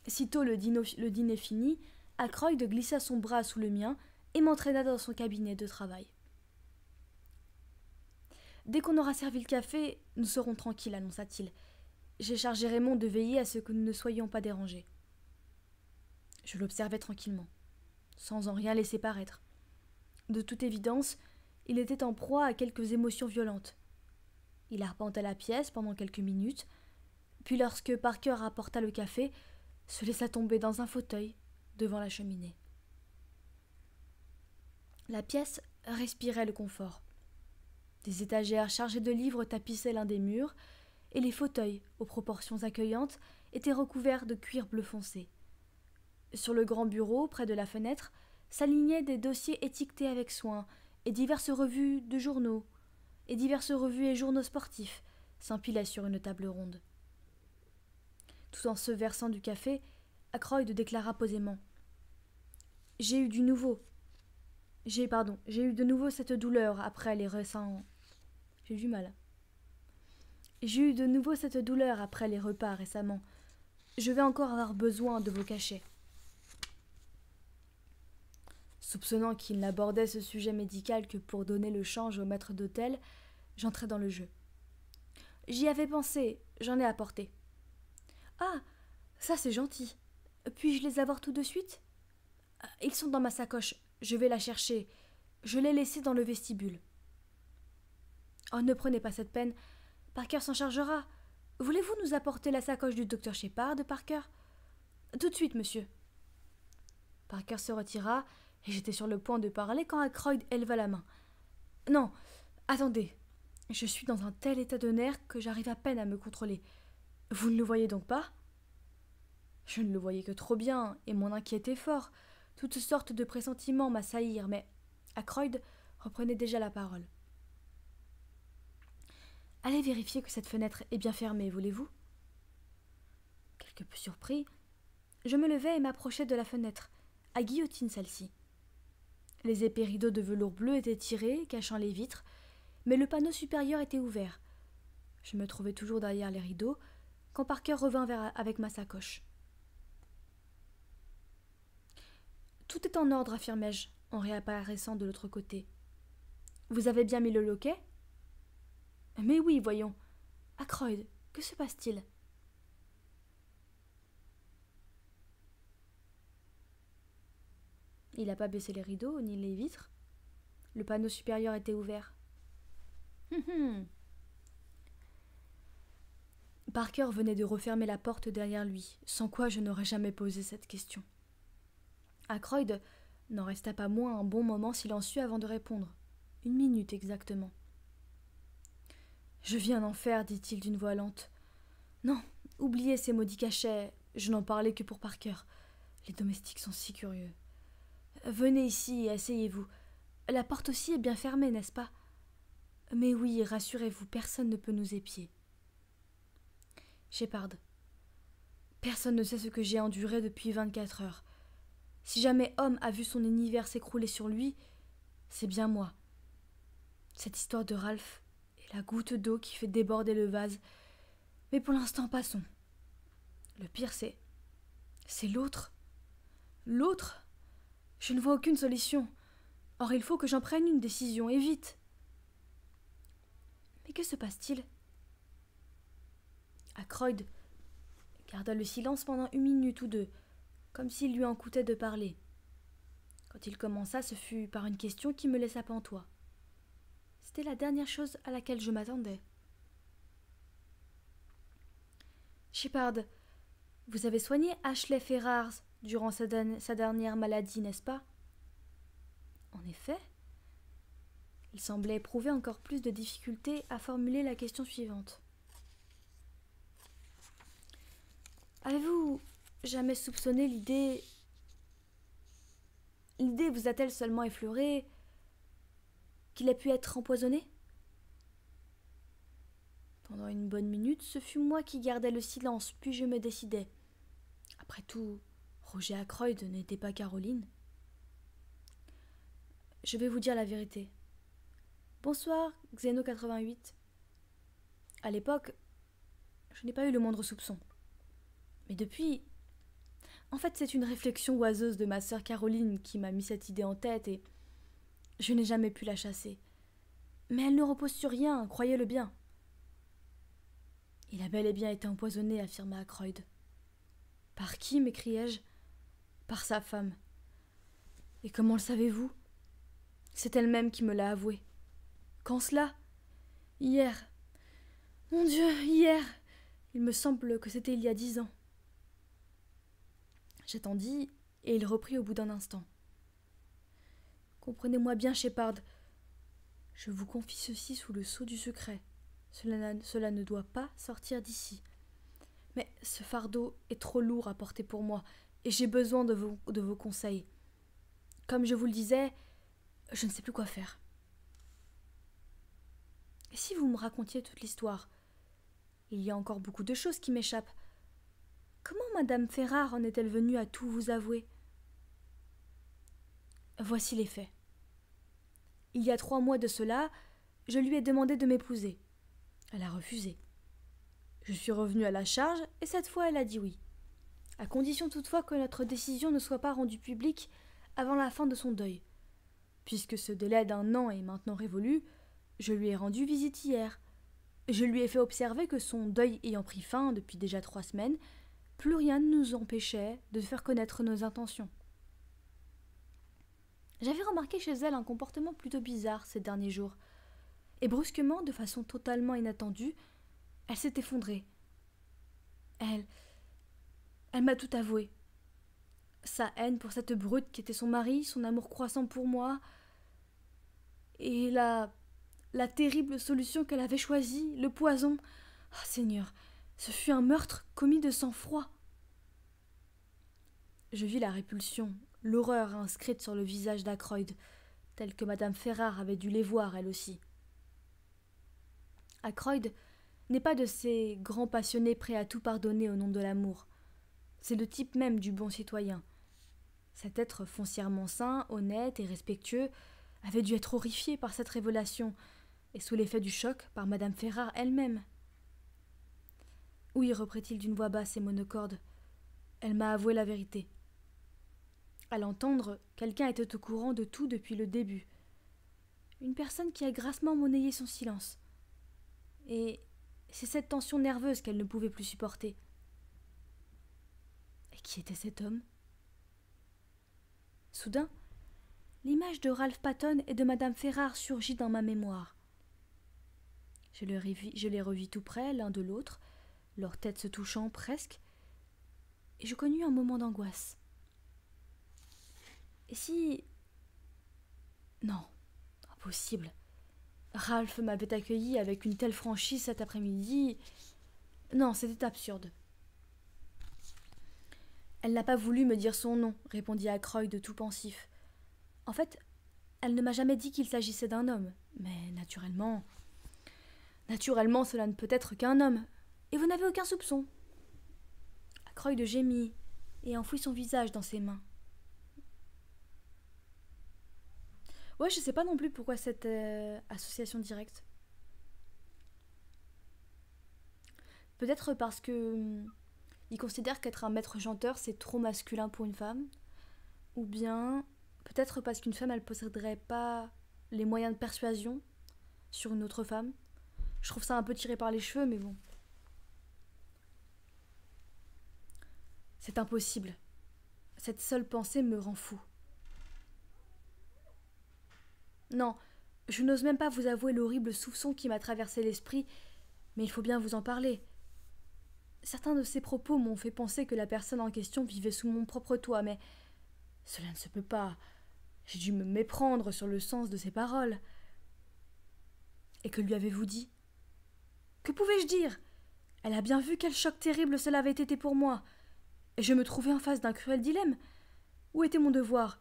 Sitôt le dîner fini, Ackroyd glissa son bras sous le mien et m'entraîna dans son cabinet de travail. « Dès qu'on aura servi le café, nous serons tranquilles, annonça-t-il. J'ai chargé Raymond de veiller à ce que nous ne soyons pas dérangés. » Je l'observais tranquillement, sans en rien laisser paraître. De toute évidence, il était en proie à quelques émotions violentes. Il arpenta la pièce pendant quelques minutes, puis lorsque Parker apporta le café, se laissa tomber dans un fauteuil devant la cheminée. La pièce respirait le confort. Des étagères chargées de livres tapissaient l'un des murs, et les fauteuils, aux proportions accueillantes, étaient recouverts de cuir bleu foncé. Sur le grand bureau, près de la fenêtre, s'alignaient des dossiers étiquetés avec soin, et diverses revues de journaux, et diverses revues et journaux sportifs s'empilaient sur une table ronde. Tout en se versant du café, Ackroyd déclara posément: « J'ai eu de nouveau cette douleur après les récents... J'ai du mal. J'ai eu de nouveau cette douleur après les repas récemment. Je vais encore avoir besoin de vos cachets. » Soupçonnant qu'il n'abordait ce sujet médical que pour donner le change au maître d'hôtel, j'entrai dans le jeu. « J'y avais pensé, j'en ai apporté. »« Ah, ça c'est gentil. Puis-je les avoir tout de suite ? » ?»« Ils sont dans ma sacoche, je vais la chercher. Je l'ai laissée dans le vestibule. »« Oh, ne prenez pas cette peine. Parker s'en chargera. Voulez-vous nous apporter la sacoche du docteur Shepard, Parker ? » ?»« Tout de suite, monsieur. » Parker se retira, et j'étais sur le point de parler quand Ackroyd éleva la main. « Non, attendez. Je suis dans un tel état de nerfs que j'arrive à peine à me contrôler. Vous ne le voyez donc pas ? » Je ne le voyais que trop bien, et m'en inquiétais fort. Toutes sortes de pressentiments m'assaillirent, mais Ackroyd reprenait déjà la parole. « Allez vérifier que cette fenêtre est bien fermée, voulez-vous ? » Quelque peu surpris, je me levai et m'approchai de la fenêtre, à guillotine celle-ci. Les épais rideaux de velours bleu étaient tirés, cachant les vitres, mais le panneau supérieur était ouvert. Je me trouvais toujours derrière les rideaux, quand Parker revint avec ma sacoche. « Tout est en ordre, affirmai-je, en réapparaissant de l'autre côté. Vous avez bien mis le loquet ? » ?»« Mais oui, voyons. Ackroyd, que se passe-t-il ? » Il n'a pas baissé les rideaux, ni les vitres. Le panneau supérieur était ouvert. Parker venait de refermer la porte derrière lui, sans quoi je n'aurais jamais posé cette question. Ackroyd n'en resta pas moins un bon moment silencieux avant de répondre. 1 minute exactement. « Je viens d'en faire, dit-il d'une voix lente. Non, oubliez ces maudits cachets, je n'en parlais que pour Parker. Les domestiques sont si curieux. Venez ici et asseyez-vous. La porte aussi est bien fermée, n'est-ce pas ? Mais oui, rassurez-vous, personne ne peut nous épier. Shepard, personne ne sait ce que j'ai enduré depuis 24 heures. Si jamais homme a vu son univers s'écrouler sur lui, c'est bien moi. Cette histoire de Ralph est la goutte d'eau qui fait déborder le vase. Mais pour l'instant, passons. Le pire, c'est l'autre. L'autre ? Je ne vois aucune solution. Or, il faut que j'en prenne une décision, et vite. Mais que se passe-t-il ? Ackroyd garda le silence pendant 1 minute ou 2, comme s'il lui en coûtait de parler. Quand il commença, ce fut par une question qui me laissa pantois. C'était la dernière chose à laquelle je m'attendais. « Shepard, vous avez soigné Ashley Ferrars durant sa dernière maladie, n'est-ce pas? En effet. Il semblait éprouver encore plus de difficulté à formuler la question suivante. Avez-vous jamais soupçonné l'idée vous a-t-elle seulement effleuré qu'il ait pu être empoisonné? Pendant une bonne minute, ce fut moi qui gardai le silence, puis je me décidai. Après tout, Roger Ackroyd n'était pas Caroline. Je vais vous dire la vérité. Bonsoir, Xeno88. À l'époque, je n'ai pas eu le moindre soupçon. Mais depuis... En fait, c'est une réflexion oiseuse de ma sœur Caroline qui m'a mis cette idée en tête et je n'ai jamais pu la chasser. Mais elle ne repose sur rien, croyez-le bien. Il a bel et bien été empoisonné, affirma Ackroyd. Par qui, m'écriai-je? Par sa femme. Et comment le savez-vous? C'est elle-même qui me l'a avoué. Quand cela? Hier. Mon Dieu, hier. Il me semble que c'était il y a 10 ans. J'attendis, et il reprit au bout d'un instant. Comprenez-moi bien, Shepard. Je vous confie ceci sous le sceau du secret. Cela ne doit pas sortir d'ici. Mais ce fardeau est trop lourd à porter pour moi, et j'ai besoin de vos conseils. Comme je vous le disais, je ne sais plus quoi faire. Et si vous me racontiez toute l'histoire? Il y a encore beaucoup de choses qui m'échappent. Comment Madame Ferrare en est-elle venue à tout vous avouer? Voici les faits. Il y a 3 mois de cela, je lui ai demandé de m'épouser. Elle a refusé. Je suis revenue à la charge, et cette fois elle a dit oui. À condition toutefois que notre décision ne soit pas rendue publique avant la fin de son deuil. Puisque ce délai d'1 an est maintenant révolu, je lui ai rendu visite hier. Je lui ai fait observer que son deuil ayant pris fin depuis déjà 3 semaines, plus rien ne nous empêchait de faire connaître nos intentions. J'avais remarqué chez elle un comportement plutôt bizarre ces derniers jours, et brusquement, de façon totalement inattendue, elle s'est effondrée. Elle m'a tout avoué. Sa haine pour cette brute qui était son mari, son amour croissant pour moi, et la terrible solution qu'elle avait choisie, le poison. Ah, Seigneur, ce fut un meurtre commis de sang-froid. Je vis la répulsion, l'horreur inscrite sur le visage d'Ackroyd, telle que Madame Ferrare avait dû les voir, elle aussi. Ackroyd n'est pas de ces grands passionnés prêts à tout pardonner au nom de l'amour. C'est le type même du bon citoyen. Cet être foncièrement sain, honnête et respectueux avait dû être horrifié par cette révélation, et sous l'effet du choc par Madame Ferrare elle-même. Oui, reprit-il d'une voix basse et monocorde, elle m'a avoué la vérité. À l'entendre, quelqu'un était au courant de tout depuis le début. Une personne qui a grassement monnayé son silence. Et c'est cette tension nerveuse qu'elle ne pouvait plus supporter. Et qui était cet homme? Soudain, l'image de Ralph Patton et de Madame Ferrare surgit dans ma mémoire. Je les revis tout près l'un de l'autre, leurs têtes se touchant presque, et je connus un moment d'angoisse. Et si... Non, impossible. Ralph m'avait accueilli avec une telle franchise cet après-midi. Non, c'était absurde. Elle n'a pas voulu me dire son nom, répondit Ackroyd tout pensif. En fait, elle ne m'a jamais dit qu'il s'agissait d'un homme, mais naturellement, cela ne peut être qu'un homme, et vous n'avez aucun soupçon. Ackroyd gémit et enfouit son visage dans ses mains. Ouais, je sais pas non plus pourquoi cette association directe. Peut-être parce que il considère qu'être un maître chanteur c'est trop masculin pour une femme, ou bien peut-être parce qu'une femme elle posséderait pas les moyens de persuasion sur une autre femme. Je trouve ça un peu tiré par les cheveux, mais bon. C'est impossible. Cette seule pensée me rend fou. Non, je n'ose même pas vous avouer l'horrible soupçon qui m'a traversé l'esprit, mais il faut bien vous en parler. Certains de ses propos m'ont fait penser que la personne en question vivait sous mon propre toit, mais cela ne se peut pas. J'ai dû me méprendre sur le sens de ses paroles. Et que lui avez-vous dit? Que pouvais-je dire? Elle a bien vu quel choc terrible cela avait été pour moi. Et je me trouvais en face d'un cruel dilemme. Où était mon devoir?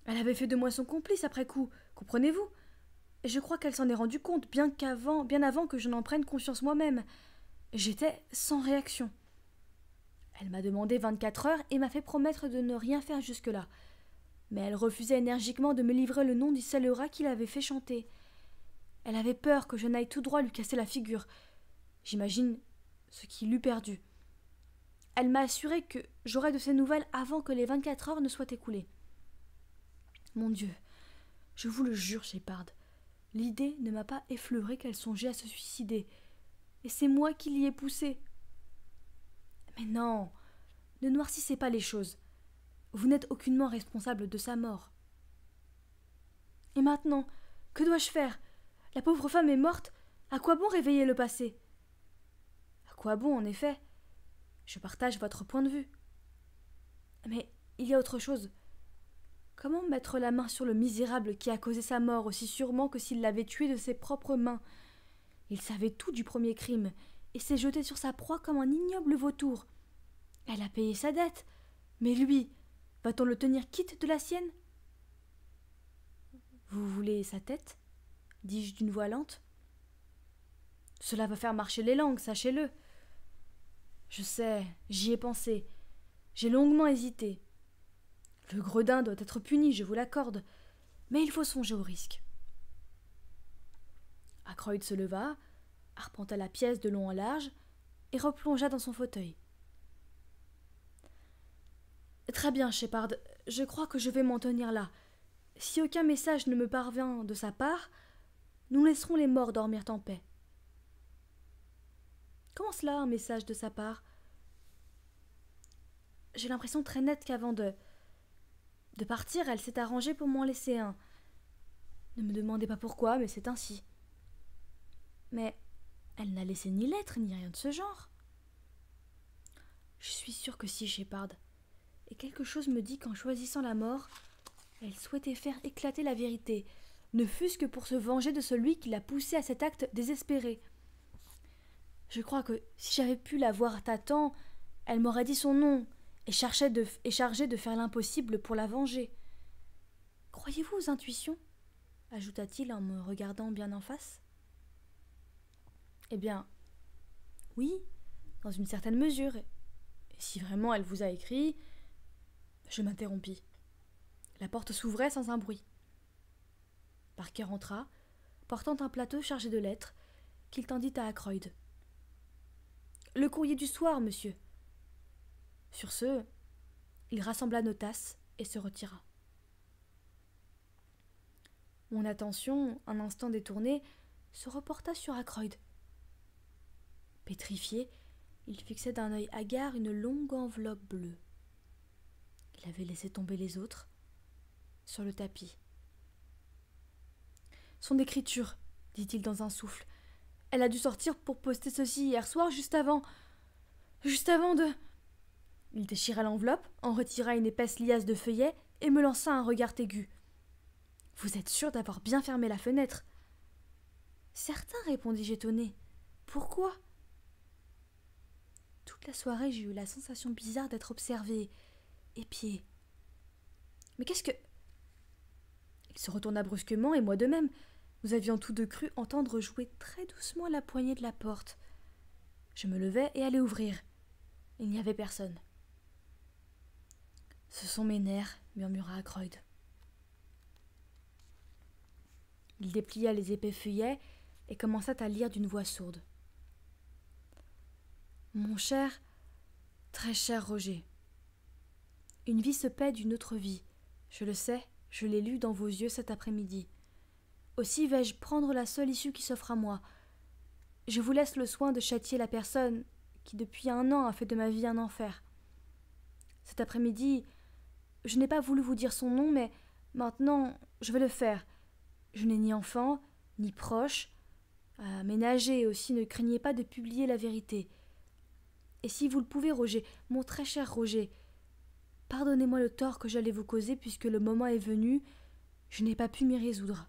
Elle avait fait de moi son complice après coup, comprenez-vous? Et je crois qu'elle s'en est rendue compte bien avant que je n'en prenne conscience moi-même. J'étais sans réaction. Elle m'a demandé 24 heures et m'a fait promettre de ne rien faire jusque-là. Mais elle refusait énergiquement de me livrer le nom du scélérat qui l'avait fait chanter. Elle avait peur que je n'aille tout droit lui casser la figure. J'imagine ce qui l'eût perdu. Elle m'a assuré que j'aurais de ses nouvelles avant que les 24 heures ne soient écoulées. Mon Dieu, je vous le jure, Shepard, l'idée ne m'a pas effleuré qu'elle songeait à se suicider. Et c'est moi qui l'y ai poussée. Mais non, ne noircissez pas les choses. Vous n'êtes aucunement responsable de sa mort. Et maintenant, que dois-je faire? La pauvre femme est morte. À quoi bon réveiller le passé? À quoi bon, en effet? Je partage votre point de vue. Mais il y a autre chose. Comment mettre la main sur le misérable qui a causé sa mort aussi sûrement que s'il l'avait tué de ses propres mains? Il savait tout du premier crime et s'est jeté sur sa proie comme un ignoble vautour. Elle a payé sa dette, mais lui, va-t-on le tenir quitte de la sienne? Vous voulez sa tête? Dis-je d'une voix lente. Cela va faire marcher les langues, sachez-le. Je sais, j'y ai pensé. J'ai longuement hésité. Le gredin doit être puni, je vous l'accorde, mais il faut songer au risque. Ackroyd se leva, arpenta la pièce de long en large et replongea dans son fauteuil. Très bien, Shepard, je crois que je vais m'en tenir là. Si aucun message ne me parvient de sa part, nous laisserons les morts dormir en paix. Comment cela, un message de sa part? J'ai l'impression très nette qu'avant de partir, elle s'est arrangée pour m'en laisser un. Ne me demandez pas pourquoi, mais c'est ainsi. Mais elle n'a laissé ni lettre, ni rien de ce genre. Je suis sûre que si, Shepard. Et quelque chose me dit qu'en choisissant la mort, elle souhaitait faire éclater la vérité, ne fût-ce que pour se venger de celui qui l'a poussée à cet acte désespéré. Je crois que si j'avais pu la voir à tâtons, elle m'aurait dit son nom et chargée de faire l'impossible pour la venger. Croyez-vous aux intuitions? Ajouta-t-il en me regardant bien en face. Eh bien, oui, dans une certaine mesure. Et si vraiment elle vous a écrit... Je m'interrompis. La porte s'ouvrait sans un bruit. Parker entra, portant un plateau chargé de lettres, qu'il tendit à Ackroyd. « Le courrier du soir, monsieur. » Sur ce, il rassembla nos tasses et se retira. Mon attention, un instant détournée, se reporta sur Ackroyd. Pétrifié, il fixait d'un œil hagard une longue enveloppe bleue. Il avait laissé tomber les autres sur le tapis. « Son écriture, dit-il dans un souffle. Elle a dû sortir pour poster ceci hier soir, juste avant de... » Il déchira l'enveloppe, en retira une épaisse liasse de feuillets et me lança un regard aigu. « Vous êtes sûr d'avoir bien fermé la fenêtre ?»« Certain, répondis-je étonné. Pourquoi ?» Toute la soirée, j'ai eu la sensation bizarre d'être observée, épiée. « Mais qu'est-ce que... » Il se retourna brusquement, et moi de même. Nous avions tous deux cru entendre jouer très doucement la poignée de la porte. Je me levai et allai ouvrir. Il n'y avait personne. « Ce sont mes nerfs, » murmura Ackroyd. Il déplia les épais feuillets et commença à lire d'une voix sourde. « Mon cher, très cher Roger, une vie se paie d'une autre vie. Je le sais, je l'ai lu dans vos yeux cet après-midi. Aussi vais-je prendre la seule issue qui s'offre à moi. Je vous laisse le soin de châtier la personne qui depuis 1 an a fait de ma vie un enfer. Cet après-midi, je n'ai pas voulu vous dire son nom, mais maintenant je vais le faire. Je n'ai ni enfant, ni proche. À ménager aussi, ne craignez pas de publier la vérité. Et si vous le pouvez, Roger, mon très cher Roger, pardonnez-moi le tort que j'allais vous causer puisque le moment est venu, je n'ai pas pu m'y résoudre. »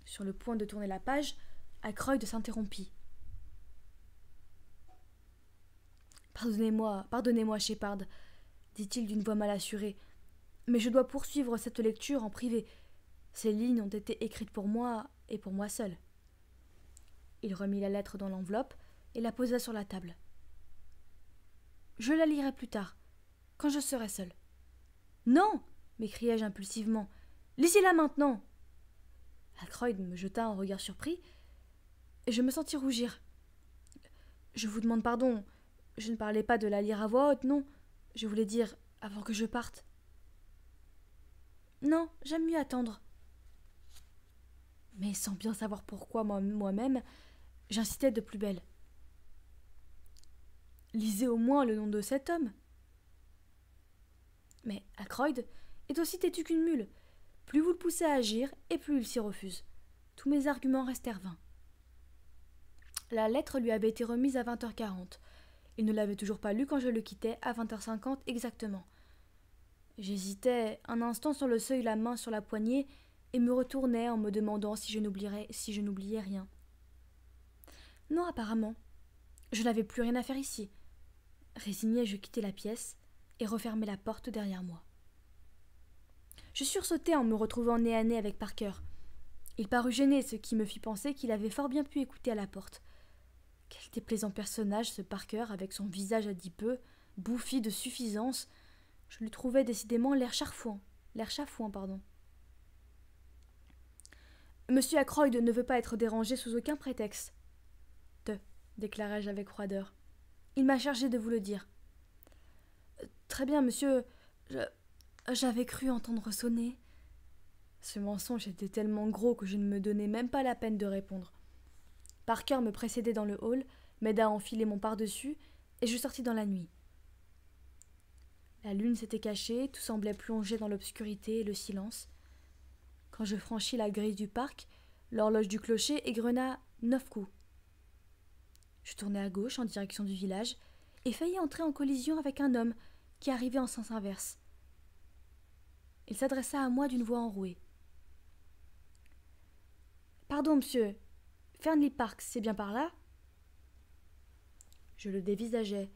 Sur le point de tourner la page, Ackroyd s'interrompit. « Pardonnez-moi, Shepard, dit-il d'une voix mal assurée, mais je dois poursuivre cette lecture en privé. Ces lignes ont été écrites pour moi et pour moi seul. » Il remit la lettre dans l'enveloppe et la posa sur la table. « Je la lirai plus tard, quand je serai seul. »« Non !» m'écriai-je impulsivement. « Lisez-la maintenant !» Ackroyd me jeta un regard surpris et je me sentis rougir. « Je vous demande pardon, je ne parlais pas de la lire à voix haute, non. Je voulais dire avant que je parte. »« Non, j'aime mieux attendre. » Mais sans bien savoir pourquoi moi-même, j'incitais de plus belle. « Lisez au moins le nom de cet homme. » Mais Ackroyd est aussi têtu qu'une mule. Plus vous le poussez à agir, et plus il s'y refuse. Tous mes arguments restèrent vains. La lettre lui avait été remise à 20h40. Il ne l'avait toujours pas lue quand je le quittais, à 20h50 exactement. J'hésitais un instant sur le seuil, la main sur la poignée, et me retournais en me demandant si je n'oubliais rien. Non, apparemment. Je n'avais plus rien à faire ici. Résigné, je quittai la pièce et refermai la porte derrière moi. Je sursautai en me retrouvant nez à nez avec Parker. Il parut gêné, ce qui me fit penser qu'il avait fort bien pu écouter à la porte. Quel déplaisant personnage, ce Parker, avec son visage adipeux, bouffi de suffisance. Je lui trouvais décidément l'air chafouin. Monsieur Ackroyd ne veut pas être dérangé sous aucun prétexte, déclarai-je avec froideur. Il m'a chargé de vous le dire. Très bien, monsieur. J'avais cru entendre sonner. Ce mensonge était tellement gros que je ne me donnais même pas la peine de répondre. Parker me précédait dans le hall, m'aida à enfiler mon pardessus, et je sortis dans la nuit. La lune s'était cachée, tout semblait plongé dans l'obscurité et le silence. Quand je franchis la grille du parc, l'horloge du clocher égrena 9 coups. Je tournai à gauche en direction du village et faillis entrer en collision avec un homme qui arrivait en sens inverse. Il s'adressa à moi d'une voix enrouée. « Pardon, monsieur, Fernley Park, c'est bien par là ?» Je le dévisageai.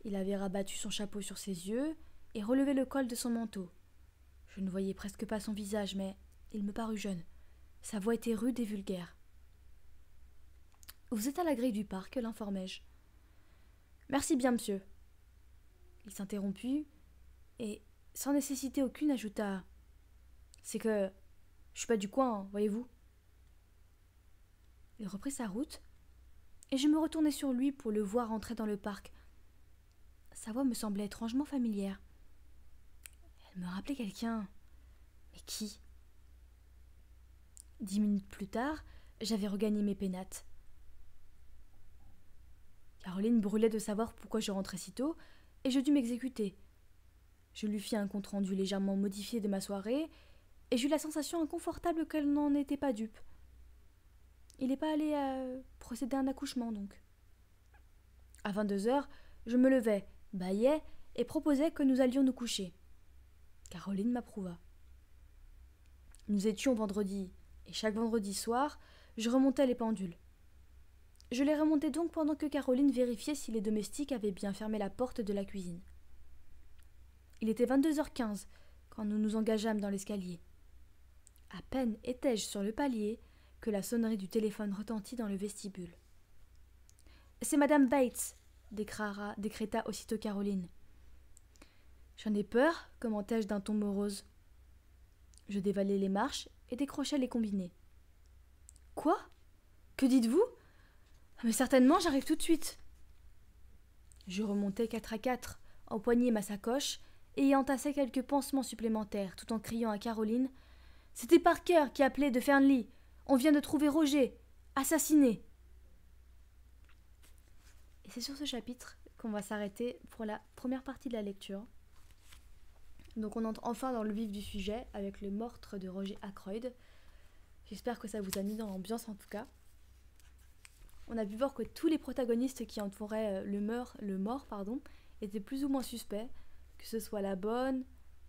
Il avait rabattu son chapeau sur ses yeux et relevé le col de son manteau. Je ne voyais presque pas son visage, mais il me parut jeune. Sa voix était rude et vulgaire. « Vous êtes à la grille du parc, l'informai-je. »« Merci bien, monsieur. » Il s'interrompit et, sans nécessité aucune, ajouta « C'est que je suis pas du coin, voyez-vous. » Il reprit sa route et je me retournai sur lui pour le voir entrer dans le parc. Sa voix me semblait étrangement familière. Elle me rappelait quelqu'un. Mais qui ? 10 minutes plus tard, j'avais regagné mes pénates. Caroline brûlait de savoir pourquoi je rentrais si tôt, et je dus m'exécuter. Je lui fis un compte-rendu légèrement modifié de ma soirée, et j'eus la sensation inconfortable qu'elle n'en était pas dupe. Il n'est pas allé procéder à un accouchement, donc. À 22h, je me levai, bâillai, et proposai que nous allions nous coucher. Caroline m'approuva. Nous étions vendredi, et chaque vendredi soir, je remontais les pendules. Je les remontais donc pendant que Caroline vérifiait si les domestiques avaient bien fermé la porte de la cuisine. Il était 22h15 quand nous nous engageâmes dans l'escalier. À peine étais-je sur le palier que la sonnerie du téléphone retentit dans le vestibule. « C'est Madame Bates !» décréta aussitôt Caroline. « J'en ai peur !» commentai-je d'un ton morose. Je dévalai les marches et décrochai les combinés. « Quoi ? Que dites-vous ? Mais certainement, j'arrive tout de suite. » Je remontai 4 à 4, empoignai ma sacoche et y entassai quelques pansements supplémentaires, tout en criant à Caroline « C'était Parker qui appelait de Fernley. On vient de trouver Roger, assassiné. » Et c'est sur ce chapitre qu'on va s'arrêter pour la première partie de la lecture. Donc on entre enfin dans le vif du sujet avec le meurtre de Roger Ackroyd. J'espère que ça vous a mis dans l'ambiance en tout cas. on a pu voir que tous les protagonistes qui entouraient le mort, étaient plus ou moins suspects, que ce soit la bonne,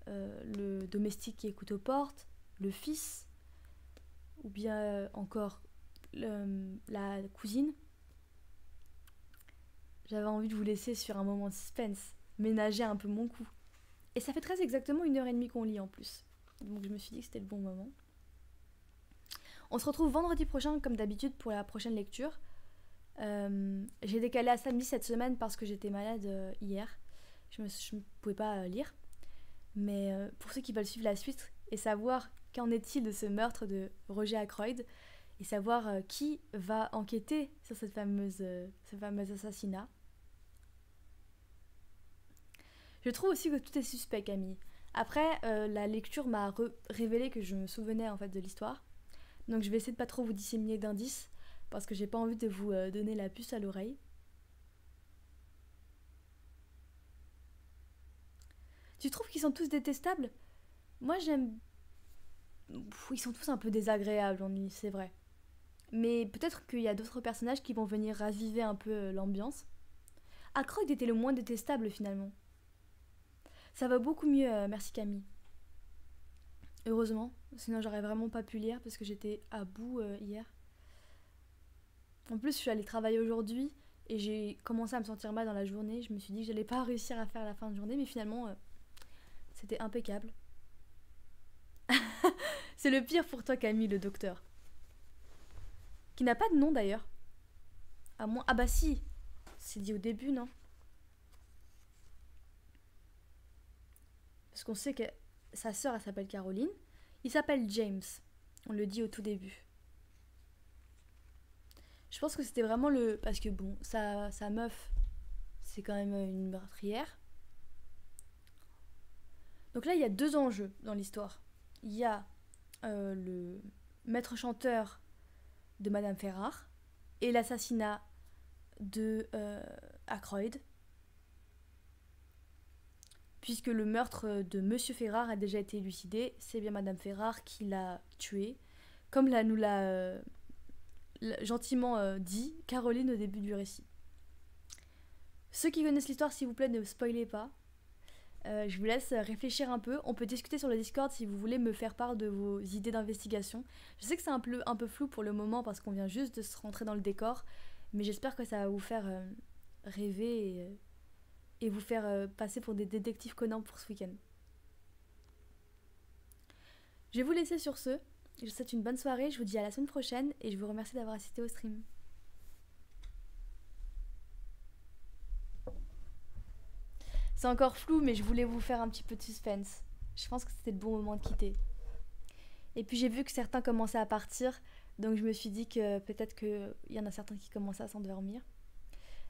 le domestique qui écoute aux portes, le fils, ou bien encore la cousine. J'avais envie de vous laisser sur un moment de suspense, ménager un peu mon coup. Et ça fait très exactement 1h30 qu'on lit en plus. Donc je me suis dit que c'était le bon moment. On se retrouve vendredi prochain comme d'habitude pour la prochaine lecture. J'ai décalé à samedi cette semaine parce que j'étais malade hier. Je ne pouvais pas lire. Mais pour ceux qui veulent suivre la suite et savoir qu'en est-il de ce meurtre de Roger Ackroyd et savoir qui va enquêter sur ce fameux assassinat. Je trouve aussi que tout est suspect, Camille. Après, la lecture m'a révélé que je me souvenais en fait de l'histoire. Donc je vais essayer de pas trop vous disséminer d'indices parce que j'ai pas envie de vous donner la puce à l'oreille. Tu trouves qu'ils sont tous détestables? Moi j'aime... Ils sont tous un peu désagréables, c'est vrai. Mais peut-être qu'il y a d'autres personnages qui vont venir raviver un peu l'ambiance. Ackroyd était le moins détestable finalement. Ça va beaucoup mieux, merci Camille. Heureusement, sinon j'aurais vraiment pas pu lire parce que j'étais à bout hier. En plus, je suis allée travailler aujourd'hui et j'ai commencé à me sentir mal dans la journée. Je me suis dit que j'allais pas réussir à faire la fin de journée, mais finalement, c'était impeccable. C'est le pire pour toi, Camille, le docteur. Qui n'a pas de nom d'ailleurs. À moins... Ah bah si, c'est dit au début, non? Parce qu'on sait que sa sœur, elle s'appelle Caroline. Il s'appelle James. On le dit au tout début. Je pense que c'était vraiment le... Parce que bon, sa meuf, c'est quand même une meurtrière. Donc là, il y a 2 enjeux dans l'histoire. Il y a le maître chanteur de Madame Ferrar et l'assassinat de Ackroyd. Puisque le meurtre de Monsieur Ferrar a déjà été élucidé, c'est bien Madame Ferrar qui l'a tué, comme nous l'a gentiment dit Caroline au début du récit. Ceux qui connaissent l'histoire, s'il vous plaît, ne spoilez pas. Je vous laisse réfléchir un peu. On peut discuter sur le Discord si vous voulez me faire part de vos idées d'investigation. Je sais que c'est un peu flou pour le moment parce qu'on vient juste de se rentrer dans le décor, mais j'espère que ça va vous faire rêver et vous faire passer pour des détectives Conan pour ce week-end. Je vais vous laisser sur ce. Je vous souhaite une bonne soirée, je vous dis à la semaine prochaine et je vous remercie d'avoir assisté au stream. C'est encore flou, mais je voulais vous faire un petit peu de suspense. Je pense que c'était le bon moment de quitter. Et puis j'ai vu que certains commençaient à partir, donc je me suis dit que peut-être qu'il y en a certains qui commençaient à s'endormir.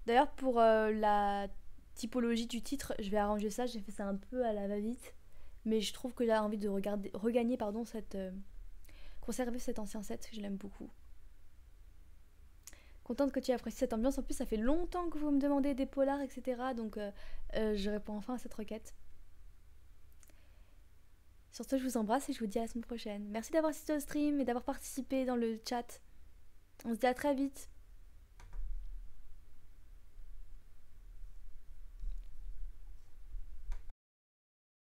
D'ailleurs, pour la typologie du titre, je vais arranger ça, j'ai fait ça un peu à la va-vite, mais je trouve que j'ai envie de regagner conserver cet ancien set, je l'aime beaucoup. Contente que tu aies apprécié cette ambiance, en plus ça fait longtemps que vous me demandez des polars, etc. Donc je réponds enfin à cette requête. Sur ce, je vous embrasse et je vous dis à la semaine prochaine. Merci d'avoir assisté au stream et d'avoir participé dans le chat. On se dit à très vite.